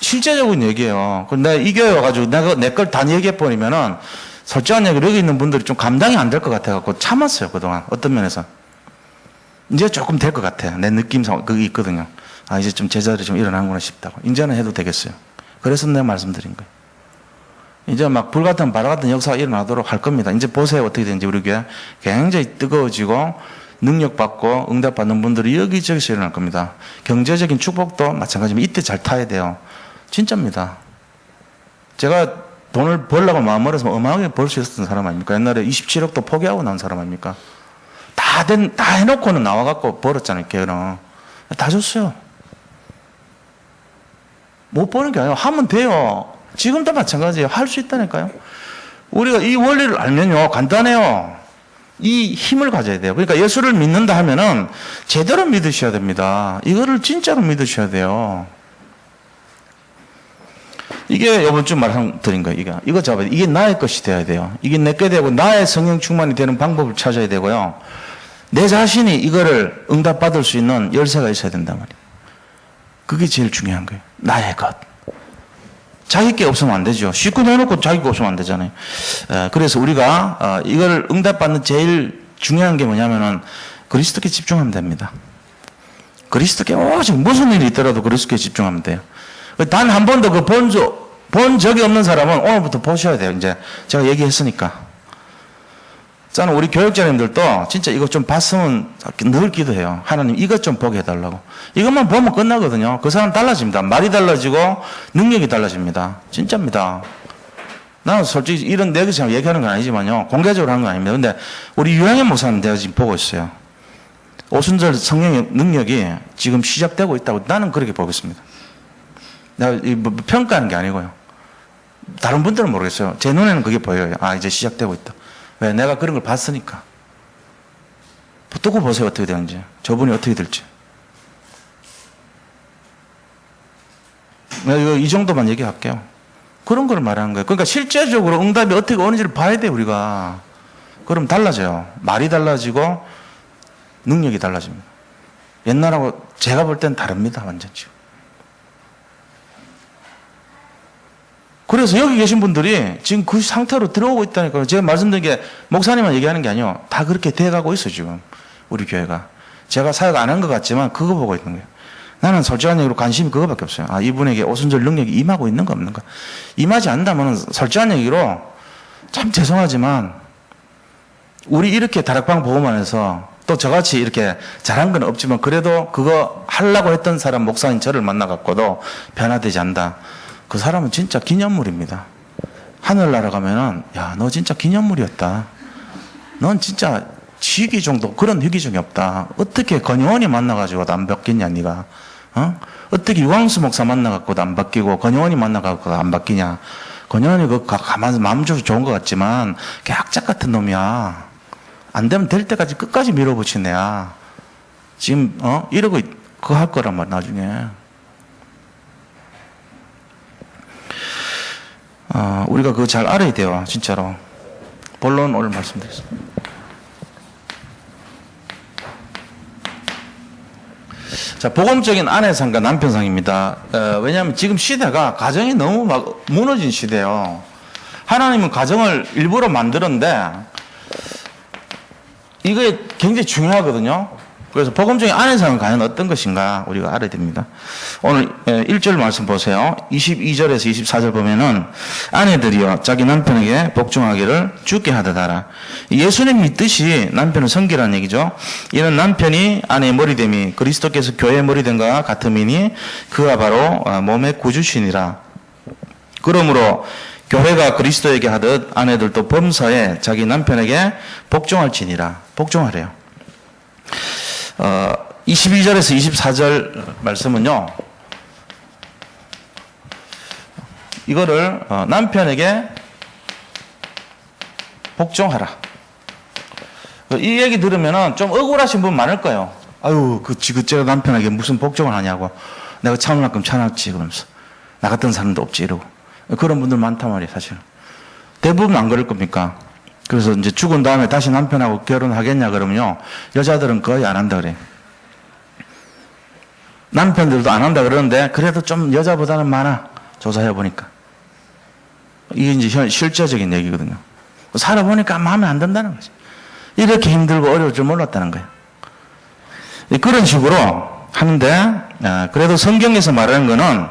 실제적인 얘기예요. 내가 이 교회 와가지고 내가 내 걸 다 얘기해버리면은 솔직한 얘기로 여기 있는 분들이 좀 감당이 안 될 것 같아갖고 참았어요, 그동안. 어떤 면에서. 이제 조금 될 것 같아. 내 느낌상 그게 있거든요. 이제 좀 제자들이 좀 일어나는구나 싶다고. 이제는 해도 되겠어요. 그래서 내가 말씀드린 거예요. 이제 막 불같은 바람 같은 역사가 일어나도록 할 겁니다. 이제 보세요. 어떻게 되는지 우리 교회. 굉장히 뜨거워지고 능력받고 응답받는 분들이 여기저기서 일어날 겁니다. 경제적인 축복도 마찬가지입니다. 이때 잘 타야 돼요. 진짜입니다. 제가 돈을 벌려고 마음 먹어서 어마어마하게 벌 수 있었던 사람 아닙니까? 옛날에 27억도 포기하고 나온 사람 아닙니까? 다 해놓고는 나와갖고 벌었잖아요, 걔는. 다 줬어요. 못 버는 게 아니라 하면 돼요. 지금도 마찬가지예요. 할 수 있다니까요. 우리가 이 원리를 알면요, 간단해요. 이 힘을 가져야 돼요. 그러니까 예수를 믿는다 하면은 제대로 믿으셔야 됩니다. 이거를 진짜로 믿으셔야 돼요. 이게 이번 주 말씀드린 거예요. 이거 잡아야 돼요. 이게 나의 것이 되어야 돼요. 이게 내게 되고 나의 성령 충만이 되는 방법을 찾아야 되고요. 내 자신이 이거를 응답받을 수 있는 열쇠가 있어야 된단 말이에요. 그게 제일 중요한 거예요. 나의 것. 자기 게 없으면 안 되죠. 쉽고 내놓고 자기 게 없으면 안 되잖아요. 그래서 우리가 이걸 응답받는 제일 중요한 게 뭐냐면은 그리스도께 집중하면 됩니다. 그리스도께 오직 무슨 일이 있더라도 그리스도께 집중하면 돼요. 단 한 번도 본 적이 없는 사람은 오늘부터 보셔야 돼요. 이제 제가 얘기했으니까. 저는 우리 교육자님들도 진짜 이거 좀 봤으면 늘 기도해요. 하나님 이것 좀 보게 해달라고. 이것만 보면 끝나거든요. 그 사람 달라집니다. 말이 달라지고 능력이 달라집니다. 진짜입니다. 나는 솔직히 이런 내게서 얘기하는 건 아니지만요. 공개적으로 하는 건 아닙니다. 근데 우리 유영현 목사님 내가 지금 보고 있어요. 오순절 성령의 능력이 지금 시작되고 있다고 나는 그렇게 보겠습니다. 내가 뭐 평가하는 게 아니고요. 다른 분들은 모르겠어요. 제 눈에는 그게 보여요. 이제 시작되고 있다. 왜? 내가 그런 걸 봤으니까. 두고 보세요. 어떻게 되는지. 저분이 어떻게 될지. 내가 이 정도만 얘기할게요. 그런 걸 말하는 거예요. 그러니까 실제적으로 응답이 어떻게 오는지를 봐야 돼요. 우리가. 그럼 달라져요. 말이 달라지고 능력이 달라집니다. 옛날하고 제가 볼 땐 다릅니다. 완전히. 그래서 여기 계신 분들이 지금 그 상태로 들어오고 있다니까요. 제가 말씀드린 게 목사님만 얘기하는 게 아니에요. 다 그렇게 돼가고 있어요, 지금. 우리 교회가. 제가 사역 안 한 것 같지만 그거 보고 있는 거예요. 나는 솔직한 얘기로 관심이 그거밖에 없어요. 이분에게 오순절 능력이 임하고 있는 거 없는 가 임하지 않는다면 솔직한 얘기로 참 죄송하지만 우리 이렇게 다락방 보고만 해서 또 저같이 이렇게 잘한 건 없지만 그래도 그거 하려고 했던 사람 목사님 저를 만나갖고도 변화되지 않는다. 그 사람은 진짜 기념물입니다. 하늘나라 가면은 야, 너 진짜 기념물이었다. 넌 진짜 지기 정도 그런 희귀종이 없다. 어떻게 건영원이 만나가지고도 안 바뀌냐 네가. 어떻게 유광수 목사 만나갖고도 안 바뀌고 건영원이 만나갖고도 안 바뀌냐. 건영원이 그 가만히 마음 줘서 좋은 것 같지만 걔 악착 같은 놈이야. 안 되면 될 때까지 끝까지 밀어붙인 애야. 지금 이러고 그거 할 거란 말 나중에. 우리가 그거 잘 알아야 돼요. 진짜로. 본론 오늘 말씀드리겠습니다. 자, 복음적인 아내상과 남편상입니다. 왜냐하면 지금 시대가 가정이 너무 막 무너진 시대예요. 하나님은 가정을 일부러 만들었는데 이게 굉장히 중요하거든요. 그래서 복음적인 아내상은 과연 어떤 것인가 우리가 알아야 됩니다. 오늘 1절 말씀 보세요. 22절에서 24절 보면은 아내들이여 자기 남편에게 복종하기를 주께 하듯하라. 예수님 믿듯이 남편을 섬기라는 얘기죠. 이는 남편이 아내의 머리됨이 그리스도께서 교회의 머리됨과 같음이니 그가 바로 몸의 구주시니라. 그러므로 교회가 그리스도에게 하듯 아내들도 범사에 자기 남편에게 복종할지니라. 복종하래요. 22절에서 24절 말씀은요, 이거를 남편에게 복종하라. 이 얘기 들으면 좀 억울하신 분 많을 거예요. 아유, 그제가 남편에게 무슨 복종을 하냐고. 내가 참을 만큼 참았지. 그러면서. 나 같은 사람도 없지. 이러고. 그런 분들 많단 말이에요, 사실. 대부분 안 그럴 겁니까? 그래서 이제 죽은 다음에 다시 남편하고 결혼하겠냐 그러면요. 여자들은 거의 안 한다 그래요. 남편들도 안 한다 그러는데 그래도 좀 여자보다는 많아. 조사해 보니까. 이게 이제 실제적인 얘기거든요. 살아보니까 마음에 안 든다는 거죠. 이렇게 힘들고 어려울 줄 몰랐다는 거예요. 그런 식으로 하는데 그래도 성경에서 말하는 거는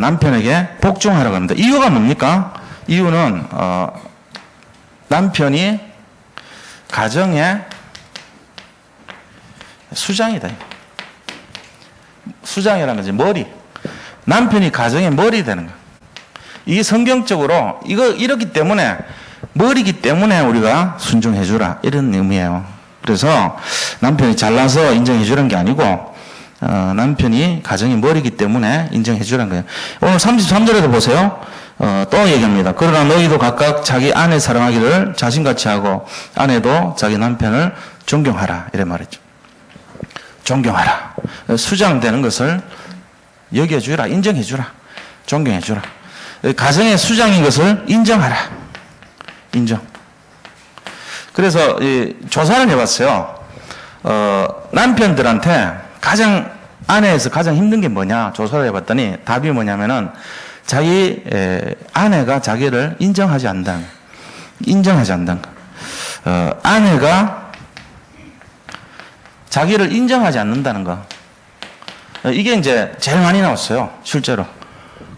남편에게 복종하라고 합니다. 이유가 뭡니까? 이유는 남편이 가정의 수장이다. 수장이라는 거지, 머리. 남편이 가정의 머리 되는 거야. 이게 성경적으로, 이렇기 때문에, 머리기 때문에 우리가 순종해주라. 이런 의미예요. 그래서 남편이 잘나서 인정해주라는 게 아니고, 남편이 가정의 머리기 때문에 인정해주라는 거예요. 오늘 33절에도 보세요. 또 얘기합니다. 그러나 너희도 각각 자기 아내 사랑하기를 자신같이 하고, 아내도 자기 남편을 존경하라. 이래 말했죠. 존경하라. 수장되는 것을 여겨주라. 인정해주라. 존경해주라. 가정의 수장인 것을 인정하라. 인정. 그래서 조사를 해봤어요. 남편들한테 아내에서 가장 힘든 게 뭐냐 조사를 해봤더니 답이 뭐냐면은 자기 아내가 자기를 인정하지 않는다는 거예요. 인정하지 않는다는 거예요. 아내가 자기를 인정하지 않는다는 거. 이게 이제 제일 많이 나왔어요. 실제로.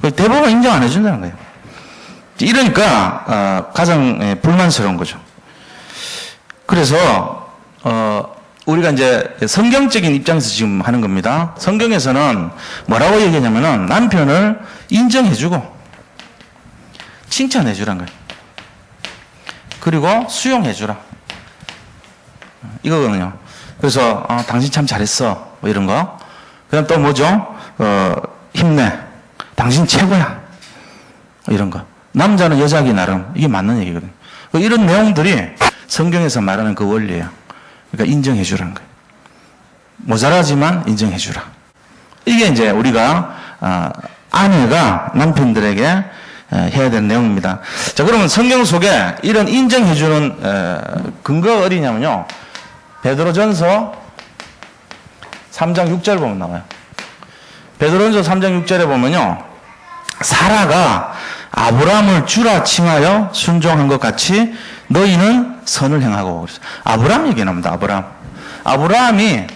대부분 인정 안 해준다는 거예요. 이러니까 가장 불만스러운 거죠. 그래서 우리가 이제 성경적인 입장에서 지금 하는 겁니다. 성경에서는 뭐라고 얘기하냐면은 남편을 인정해주고 칭찬해주라는 거예요. 그리고 수용해주라. 이거거든요. 그래서 당신 참 잘했어. 뭐 이런 거. 그다음 또 뭐죠? 힘내. 당신 최고야. 이런 거. 남자는 여자기 나름. 이게 맞는 얘기거든요. 이런 내용들이 성경에서 말하는 그 원리예요. 그러니까 인정해주라는 거예요. 모자라지만 인정해주라. 이게 이제 우리가 아내가 남편들에게 해야 되는 내용입니다. 자, 그러면 성경 속에 이런 인정해주는 근거가 어디냐면요. 베드로전서 3장 6절 보면 나와요. 베드로전서 3장 6절에 보면요. 사라가 아브라함을 주라 칭하여 순종한 것 같이 너희는 선을 행하고. 아브라함 얘기 나옵니다. 아브라함이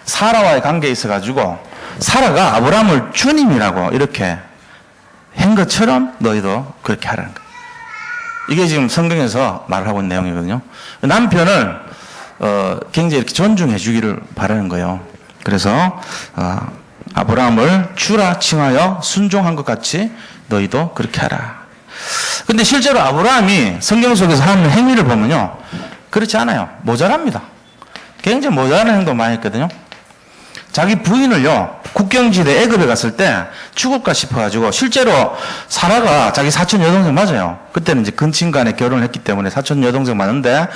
사라와의 관계에 있어가지고 사라가 아브라함을 주님이라고 이렇게 한 것처럼 너희도 그렇게 하라는 거예요. 이게 지금 성경에서 말을 하고 있는 내용이거든요. 남편을 굉장히 이렇게 존중해 주기를 바라는 거예요. 그래서 아브라함을 주라 칭하여 순종한 것 같이 너희도 그렇게 하라. 근데 실제로 아브라함이 성경 속에서 하는 행위를 보면요, 그렇지 않아요. 모자랍니다. 굉장히 모자라는 행동 많이 했거든요. 자기 부인을요, 국경지대 애굽에 갔을 때 죽을까 싶어가지고, 실제로 사라가 자기 사촌 여동생 맞아요. 그때는 이제 근친간에 결혼을 했기 때문에 사촌 여동생 맞는데,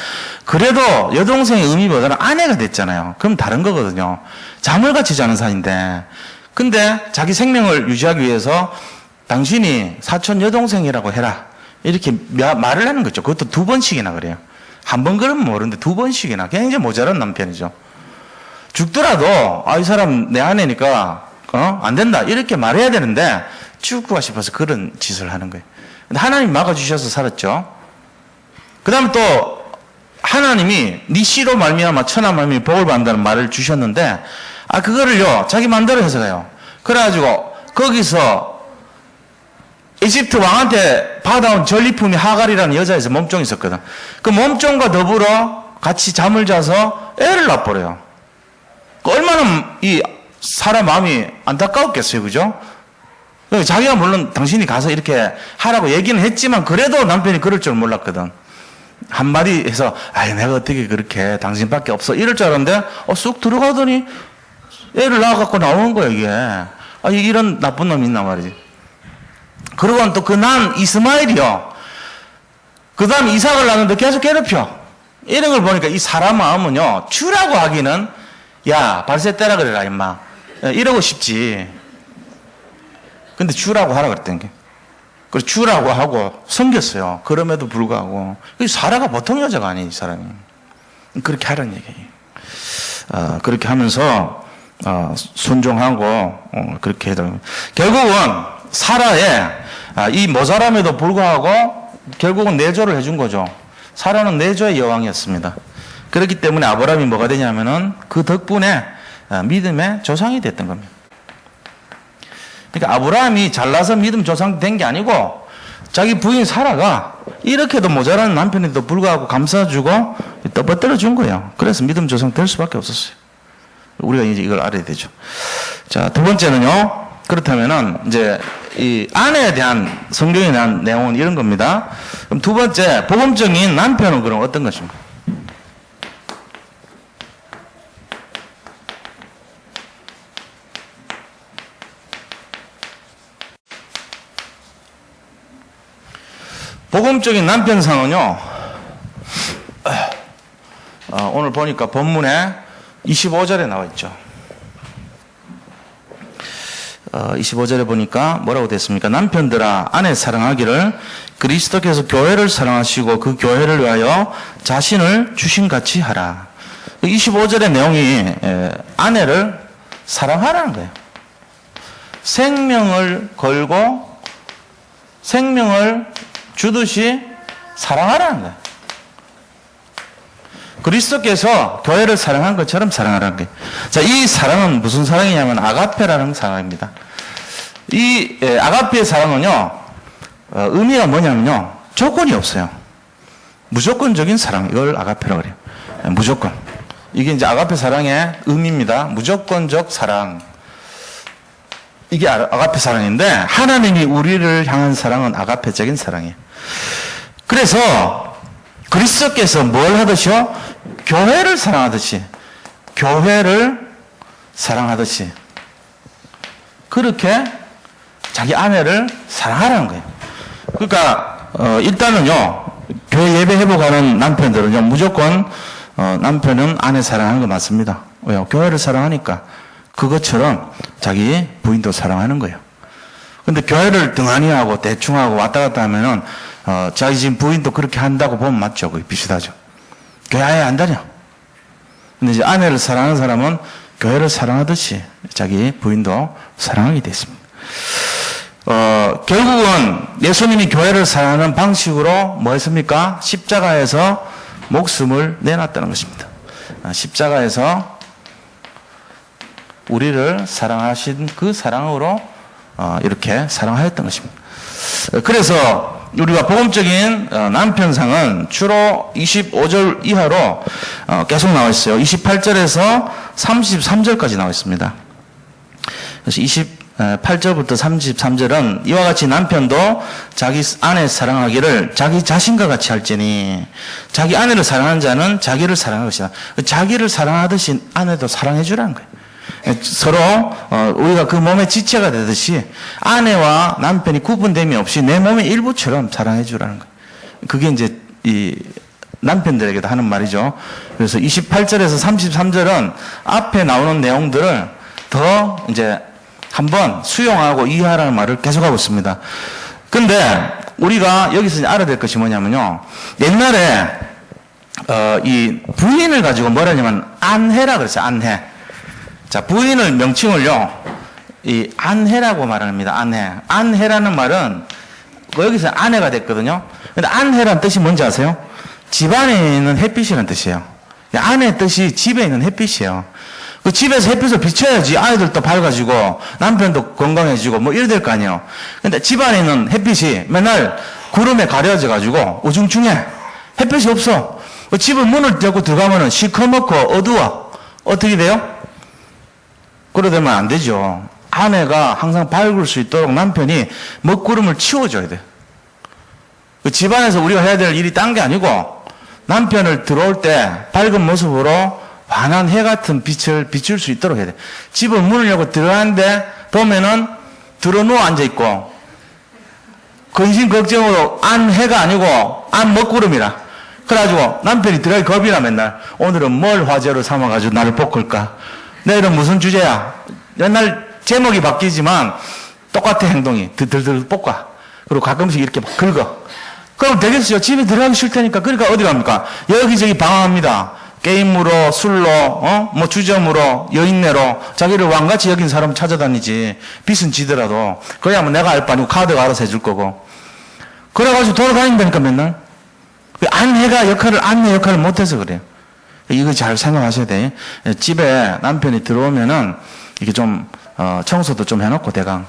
그래도 여동생의 의미보다는 아내가 됐잖아요. 그럼 다른 거거든요. 자물같이 자는 사이인데, 근데 자기 생명을 유지하기 위해서 당신이 사촌 여동생이라고 해라, 이렇게 말을 하는 거죠. 그것도 2번씩이나 그래요. 한 번 그러면 모르는데 2번씩이나. 굉장히 모자란 남편이죠. 죽더라도 이 사람 내 아내니까 안 된다 이렇게 말해야 되는데 죽을까 싶어서 그런 짓을 하는 거예요. 근데 하나님 막아주셔서 살았죠. 그 다음에 또 하나님이 네 씨로 말미암아 천하 만민이 복을 받는다는 말을 주셨는데, 그거를요 자기 마음대로 해석해요. 그래가지고 거기서 이집트 왕한테 받아온 전리품이 하갈이라는 여자에서 몸종이 있었거든. 그 몸종과 더불어 같이 잠을 자서 애를 낳아버려요. 얼마나 이 사람 마음이 안타까웠겠어요, 그죠? 자기가 물론 당신이 가서 이렇게 하라고 얘기는 했지만 그래도 남편이 그럴 줄 몰랐거든. 한마디 해서 내가 어떻게 그렇게 당신밖에 없어 이럴 줄 알았는데 쑥 들어가더니 애를 낳아갖고 나오는 거야 이게. 이런 나쁜 놈이 있나 말이지. 그러고는 또 그 난 이스마엘이요, 그 다음 이삭을 낳는데 계속 괴롭혀. 이런 걸 보니까 이 사람 마음은요, 주라고 하기는 야 발세 떼라 그래라 임마 이러고 싶지. 근데 주라고 하라 그랬던 게, 그래서 주라고 하고 섬겼어요. 그럼에도 불구하고 사라가 보통 여자가 아니에요. 이 사람이 그렇게 하라는 얘기예요. 그렇게 하면서 순종하고 그렇게 해도 결국은 사라의 이 모자람에도 불구하고 결국은 내조를 해준 거죠. 사라는 내조의 여왕이었습니다. 그렇기 때문에 아브라함이 뭐가 되냐면은 그 덕분에 믿음의 조상이 됐던 겁니다. 그러니까 아브라함이 잘나서 믿음 조상 된 게 아니고 자기 부인 사라가 이렇게도 모자라는 남편에도 불구하고 감싸주고 떠받들어 준 거예요. 그래서 믿음 조상 될 수밖에 없었어요. 우리가 이제 이걸 알아야 되죠. 자, 2번째는요. 그렇다면은 이제 이 아내에 대한 성경에 대한 내용은 이런 겁니다. 그럼 2번째, 복음적인 남편은 그럼 어떤 것입니까? 복음적인 남편상은요, 오늘 보니까 본문에 25절에 나와 있죠. 25절에 보니까 뭐라고 됐습니까? 남편들아 아내 사랑하기를 그리스도께서 교회를 사랑하시고 그 교회를 위하여 자신을 주신같이 하라. 25절의 내용이 아내를 사랑하라는 거예요. 생명을 걸고 생명을 주듯이 사랑하라는 거예요. 그리스도께서 교회를 사랑한 것처럼 사랑하라는 거예요. 자, 이 사랑은 무슨 사랑이냐면 아가페라는 사랑입니다. 이 아가페의 사랑은요, 의미가 뭐냐면요, 조건이 없어요. 무조건적인 사랑, 이걸 아가페라고 그래요. 무조건. 이게 이제 아가페 사랑의 의미입니다. 무조건적 사랑. 이게 아가페 사랑인데, 하나님이 우리를 향한 사랑은 아가페적인 사랑이에요. 그래서 그리스도께서 뭘 하듯이요? 교회를 사랑하듯이, 교회를 사랑하듯이 그렇게 자기 아내를 사랑하라는 거예요. 그러니까 일단은요, 교회 예배 회복하는 남편들은요, 무조건 남편은 아내 사랑하는 거 맞습니다. 왜요? 교회를 사랑하니까. 그것처럼 자기 부인도 사랑하는 거예요. 근데 교회를 등한히 하고 대충 하고 왔다 갔다 하면은 자기 지금 부인도 그렇게 한다고 보면 맞죠? 그게 비슷하죠. 교회 아예 안 다녀. 근데 이제 아내를 사랑하는 사람은 교회를 사랑하듯이 자기 부인도 사랑하게 됐습니다. 결국은 예수님이 교회를 사랑하는 방식으로 뭐 했습니까? 십자가에서 목숨을 내놨다는 것입니다. 십자가에서 우리를 사랑하신 그 사랑으로 이렇게 사랑하였던 것입니다. 그래서 우리가 복음적인 남편상은 주로 25절 이하로 계속 나와 있어요. 28절에서 33절까지 나와 있습니다. 그래서 28절부터 33절은 이와 같이 남편도 자기 아내 사랑하기를 자기 자신과 같이 할지니 자기 아내를 사랑하는 자는 자기를 사랑할 것이다. 자기를 사랑하듯이 아내도 사랑해 주라는 거예요. 서로 우리가 그 몸의 지체가 되듯이 아내와 남편이 구분됨이 없이 내 몸의 일부처럼 사랑해 주라는 거예요. 그게 이제 이 남편들에게도 하는 말이죠. 그래서 28절에서 33절은 앞에 나오는 내용들을 더 이제 한번 수용하고 이해하라는 말을 계속하고 있습니다. 근데 우리가 여기서 알아야 될 것이 뭐냐면요. 옛날에 이 부인을 가지고 뭐라 하냐면 안해라 그랬어요. 안해. 자, 부인을 명칭을요. 이 안해라고 말합니다. 안해. 안해라는 말은 여기서 아내가 됐거든요. 근데 안해라는 뜻이 뭔지 아세요? 집안에 있는 햇빛이라는 뜻이에요. 아내의 뜻이 집에 있는 햇빛이에요. 그 집에서 햇빛을 비춰야지 아이들도 밝아지고 남편도 건강해지고 뭐 이래 될 거 아니에요. 근데 집안에 있는 햇빛이 맨날 구름에 가려져 가지고 우중충해. 햇빛이 없어. 그 집을 문을 열고 들어가면은 시커멓고 어두워. 어떻게 돼요? 그러되면 안 되죠. 아내가 항상 밝을 수 있도록 남편이 먹구름을 치워줘야 돼. 그 집안에서 우리가 해야 될 일이 딴 게 아니고 남편을 들어올 때 밝은 모습으로 환한 해 같은 빛을 비출 수 있도록 해야 돼. 집을 문을 열고 들어가는데 보면은 들어 누워 앉아있고 근심 걱정으로 안 해가 아니고 안 먹구름이라. 그래가지고 남편이 들어가기 겁이나 맨날 오늘은 뭘 화제로 삼아가지고 나를 볶을까? 내일은 무슨 주제야? 맨날 제목이 바뀌지만 똑같아 행동이. 들들 볶아. 그리고 가끔씩 이렇게 막 긁어. 그럼 되겠어요. 집에 들어가기 싫다니까. 그러니까 어디 갑니까? 여기저기 방황합니다. 게임으로, 술로, 뭐 주점으로, 여인네로 자기를 왕같이 여긴 사람 찾아다니지. 빚은 지더라도. 그래야 뭐 내가 알 바 아니고 카드가 알아서 해줄 거고. 그래가지고 돌아다닌다니까 맨날. 안내 역할을 못해서 그래요. 이거 잘 생각하셔야 돼. 집에 남편이 들어오면은 이렇게 좀 청소도 좀 해놓고 대강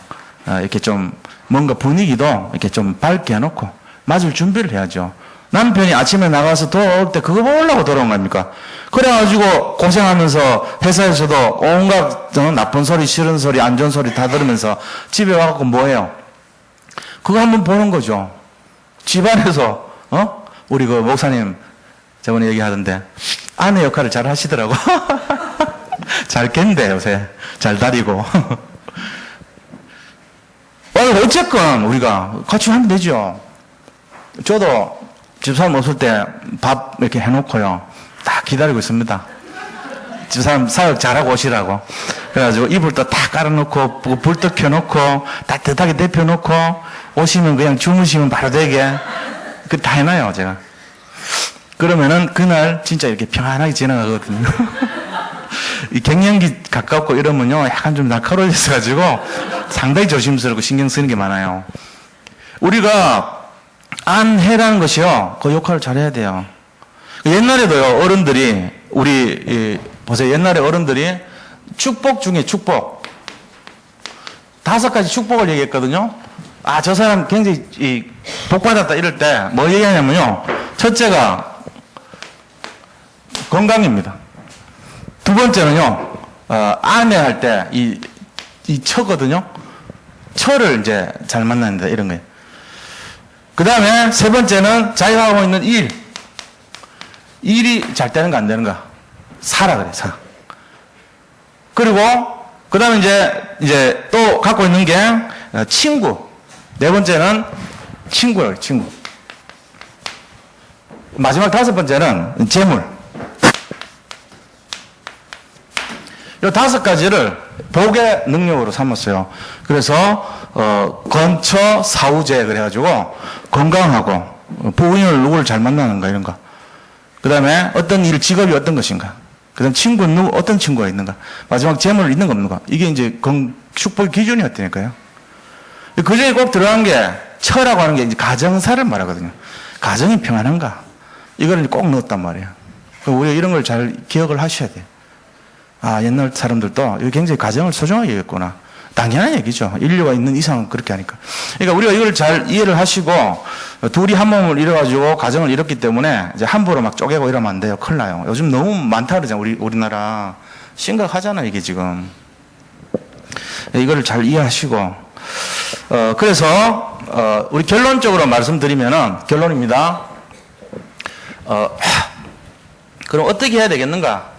이렇게 좀 뭔가 분위기도 이렇게 좀 밝게 해놓고 맞을 준비를 해야죠. 남편이 아침에 나가서 돌아올 때 그거 보려고 돌아온 겁니까? 그래가지고 고생하면서 회사에서도 온갖 나쁜 소리, 싫은 소리, 안 좋은 소리 다 들으면서 집에 와갖고 뭐해요? 그거 한번 보는 거죠. 집안에서 우리 그 목사님 저번에 얘기하던데 아내 역할을 잘 하시더라고. 잘 겠는데 요새 잘 다리고. 어쨌건 우리가 같이 하면 되죠. 저도 집사람 없을 때 밥 이렇게 해놓고요. 딱 기다리고 있습니다. 집사람 사역 잘하고 오시라고. 그래가지고 이불도 딱 깔아놓고 불도 켜놓고 따뜻하게 데펴놓고 오시면 그냥 주무시면 바로 되게 그 다 해놔요 제가. 그러면은 그날 진짜 이렇게 평안하게 지나가거든요. 이 갱년기 가깝고 이러면요 약간 좀 날카로워져가지고 상당히 조심스럽고 신경 쓰는 게 많아요. 우리가 안해라는 것이요 그 역할을 잘해야 돼요. 옛날에도요 어른들이 보세요. 옛날에 어른들이 축복 중에 축복 5가지 축복을 얘기했거든요. 저 사람 굉장히 복 받았다 이럴 때 뭐 얘기하냐면요. 첫째가 건강입니다. 두 번째는요, 아내 할 때 이 처거든요. 처를 이제 잘 만난다 이런 거예요. 그 다음에 세 번째는 자기가 하고 있는 일이 잘 되는가 안 되는가. 사라 그래, 사. 그리고 그 다음에 이제 또 갖고 있는 게 친구. 네 번째는 친구예요, 친구. 마지막 5번째는 재물. 이 5가지를 복의 능력으로 삼았어요. 그래서 건처 사우제 그래가지고 건강하고 부인을 누구를 잘 만나는가 이런 거. 그 다음에 어떤 일 직업이 어떤 것인가. 그 다음 친구는 어떤 친구가 있는가. 마지막 재물을 있는 거 없는가. 이게 이제 축복의 기준이었다니까요. 그 중에 꼭 들어간 게 처라고 하는 게 이제 가정사를 말하거든요. 가정이 평안한가. 이걸 꼭 넣었단 말이에요. 우리가 이런 걸 잘 기억을 하셔야 돼요. 옛날 사람들도 굉장히 가정을 소중하게 여겼구나. 당연한 얘기죠. 인류가 있는 이상은 그렇게 하니까. 그러니까 우리가 이걸 잘 이해를 하시고, 둘이 한 몸을 잃어가지고 가정을 잃었기 때문에 이제 함부로 막 쪼개고 이러면 안 돼요. 큰일 나요. 요즘 너무 많다 그러잖아요. 우리나라. 심각하잖아요, 이게 지금. 이거를 잘 이해하시고, 그래서, 우리 결론적으로 말씀드리면은, 결론입니다. 그럼 어떻게 해야 되겠는가?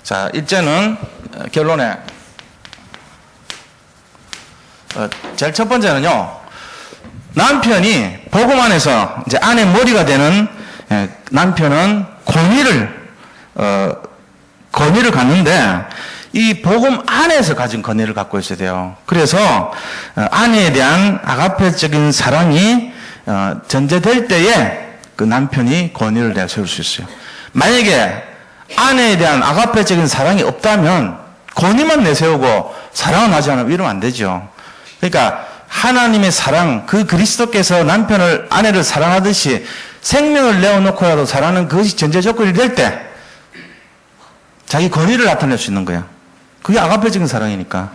자, 일제는 결론에, 제일 첫 번째는요, 남편이 복음 안에서 이제 아내 머리가 되는 남편은 권위를 갖는데 이 복음 안에서 가진 권위를 갖고 있어야 돼요. 그래서 아내에 대한 아가페적인 사랑이 전제될 때에 그 남편이 권위를 내세울 수 있어요. 만약에 아내에 대한 아가페적인 사랑이 없다면 권위만 내세우고 사랑은 하지 않으면 이러면 안 되죠. 그러니까 하나님의 사랑, 그 그리스도께서 아내를 사랑하듯이 생명을 내어놓고라도 사랑하는 그것이 전제 조건이 될 때 자기 권위를 나타낼 수 있는 거야. 그게 아가페적인 사랑이니까.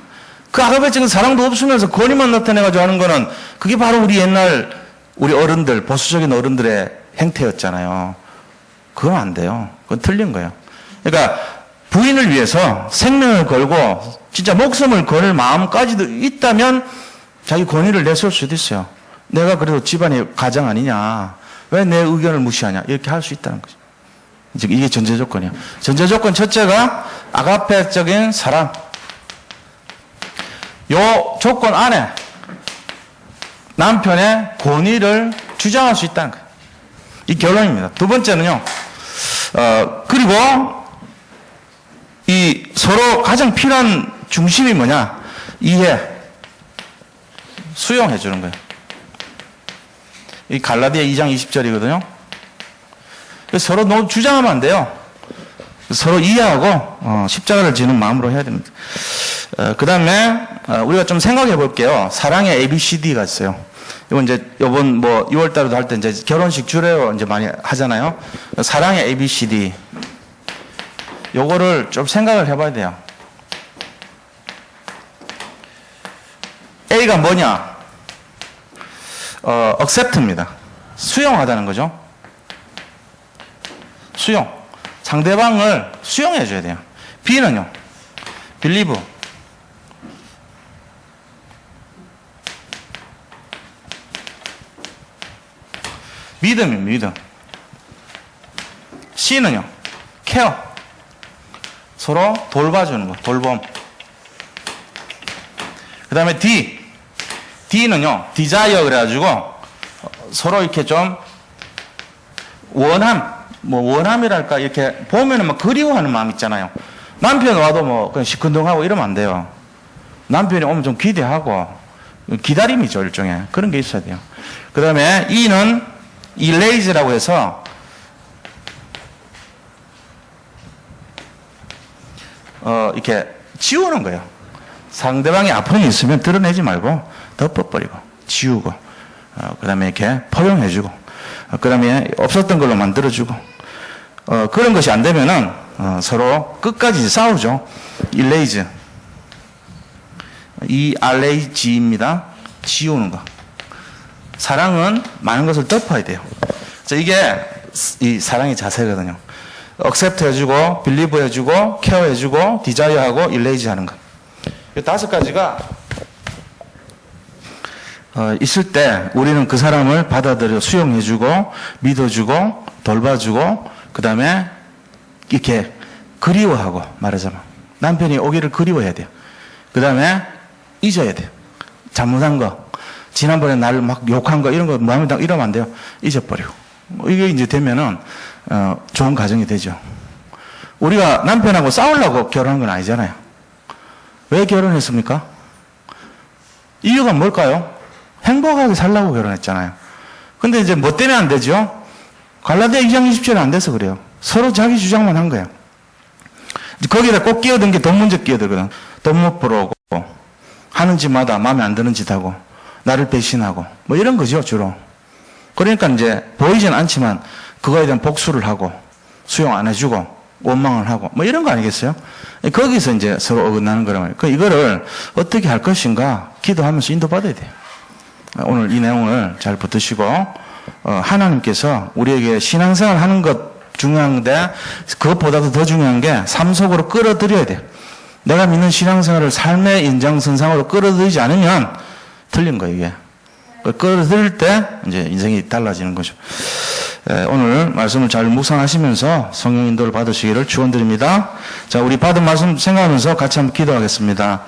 그 아가페적인 사랑도 없으면서 권위만 나타내가지고 하는 거는 그게 바로 우리 어른들, 보수적인 어른들의 행태였잖아요. 그건 안 돼요. 그건 틀린 거예요. 그러니까 부인을 위해서 생명을 걸고 진짜 목숨을 걸 마음까지도 있다면 자기 권위를 내세울 수도 있어요. 내가 그래도 집안의 가장 아니냐. 왜 내 의견을 무시하냐. 이렇게 할 수 있다는 거죠. 이게 전제 조건이에요. 전제 조건 첫째가 아가페적인 사랑. 요 조건 안에 남편의 권위를 주장할 수 있다는 거예요. 이 결론입니다. 두 번째는요. 그리고 이 서로 가장 필요한 중심이 뭐냐? 이해, 수용해 주는 거예요. 이 갈라디아 2장 20절이거든요. 서로 너무 주장하면 안 돼요. 서로 이해하고 십자가를 지는 마음으로 해야 됩니다. 그 다음에 우리가 좀 생각해 볼게요. 사랑의 ABCD가 있어요. 이건 이제 이번 6월 달에도 할 때 이제 결혼식 주례로 이제 많이 하잖아요. 사랑의 ABCD. 요거를 좀 생각을 해봐야 돼요. A가 뭐냐? accept입니다. 수용하다는 거죠. 수용. 상대방을 수용해 줘야 돼요. B는요? believe. 믿음. C는요? care. 서로 돌봐주는 거, 돌봄. 그 다음에 D는요, desire 그래가지고, 서로 이렇게 좀, 원함이랄까, 이렇게 보면은 막 그리워하는 마음 있잖아요. 남편 와도 그냥 시큰둥하고 이러면 안 돼요. 남편이 오면 좀 기대하고, 기다림이죠, 일종의. 그런 게 있어야 돼요. 그 다음에 E는 eras라고 해서, 이렇게 지우는 거예요. 상대방이 아픔이 있으면 드러내지 말고 덮어버리고 지우고 그 다음에 이렇게 포용해주고 그 다음에 없었던 걸로 만들어주고 그런 것이 안 되면은 서로 끝까지 싸우죠. erase. ERAG입니다. 지우는 거. 사랑은 많은 것을 덮어야 돼요. 이게 이 사랑의 자세거든요. accept 해주고, believe 해주고, care 해주고, desire 하고, erase 하는 거. 이 5가지가 있을 때 우리는 그 사람을 받아들여 수용해주고, 믿어주고, 돌봐주고, 그 다음에 이렇게 그리워하고, 말하자면. 남편이 오기를 그리워해야 돼요. 그 다음에 잊어야 돼요. 잘못한 거, 지난번에 날 막 욕한 거, 이런 거, 마음에 이러면 안 돼요. 잊어버리고. 이게 이제 되면은, 좋은 가정이 되죠. 우리가 남편하고 싸우려고 결혼한 건 아니잖아요. 왜 결혼했습니까? 이유가 뭘까요? 행복하게 살려고 결혼했잖아요. 근데 이제 뭐 때문에 안 되죠? 갈라디아 2장 20절에 안 돼서 그래요. 서로 자기 주장만 한 거예요. 거기다 꼭 끼어든 게 돈 문제 끼어들거든. 돈 못 벌어오고, 하는 짓마다 마음에 안 드는 짓 하고, 나를 배신하고, 뭐 이런 거죠, 주로. 그러니까 이제 보이진 않지만, 그거에 대한 복수를 하고, 수용 안 해주고, 원망을 하고 뭐 이런 거 아니겠어요? 거기서 이제 서로 어긋나는 거란 말이에요. 그 이거를 어떻게 할 것인가 기도하면서 인도받아야 돼요. 오늘 이 내용을 잘 붙드시고 하나님께서 우리에게 신앙생활 하는 것 중요한데 그것보다도 더 중요한 게 삶 속으로 끌어들여야 돼요. 내가 믿는 신앙생활을 삶의 연장선상으로 끌어들이지 않으면 틀린 거예요, 이게. 끌어들일 때 이제 인생이 달라지는 거죠. 오늘 말씀을 잘 묵상하시면서 성령 인도를 받으시기를 축원드립니다. 자, 우리 받은 말씀 생각하면서 같이 한번 기도하겠습니다.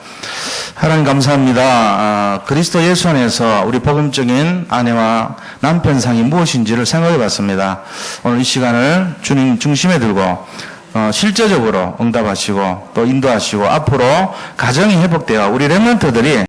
하나님 감사합니다. 그리스도 예수 안에서 우리 복음적인 아내와 남편 상이 무엇인지를 생각해 봤습니다. 오늘 이 시간을 주님 중심에 들고 실제적으로 응답하시고 또 인도하시고 앞으로 가정이 회복되어 우리 렘넌트들이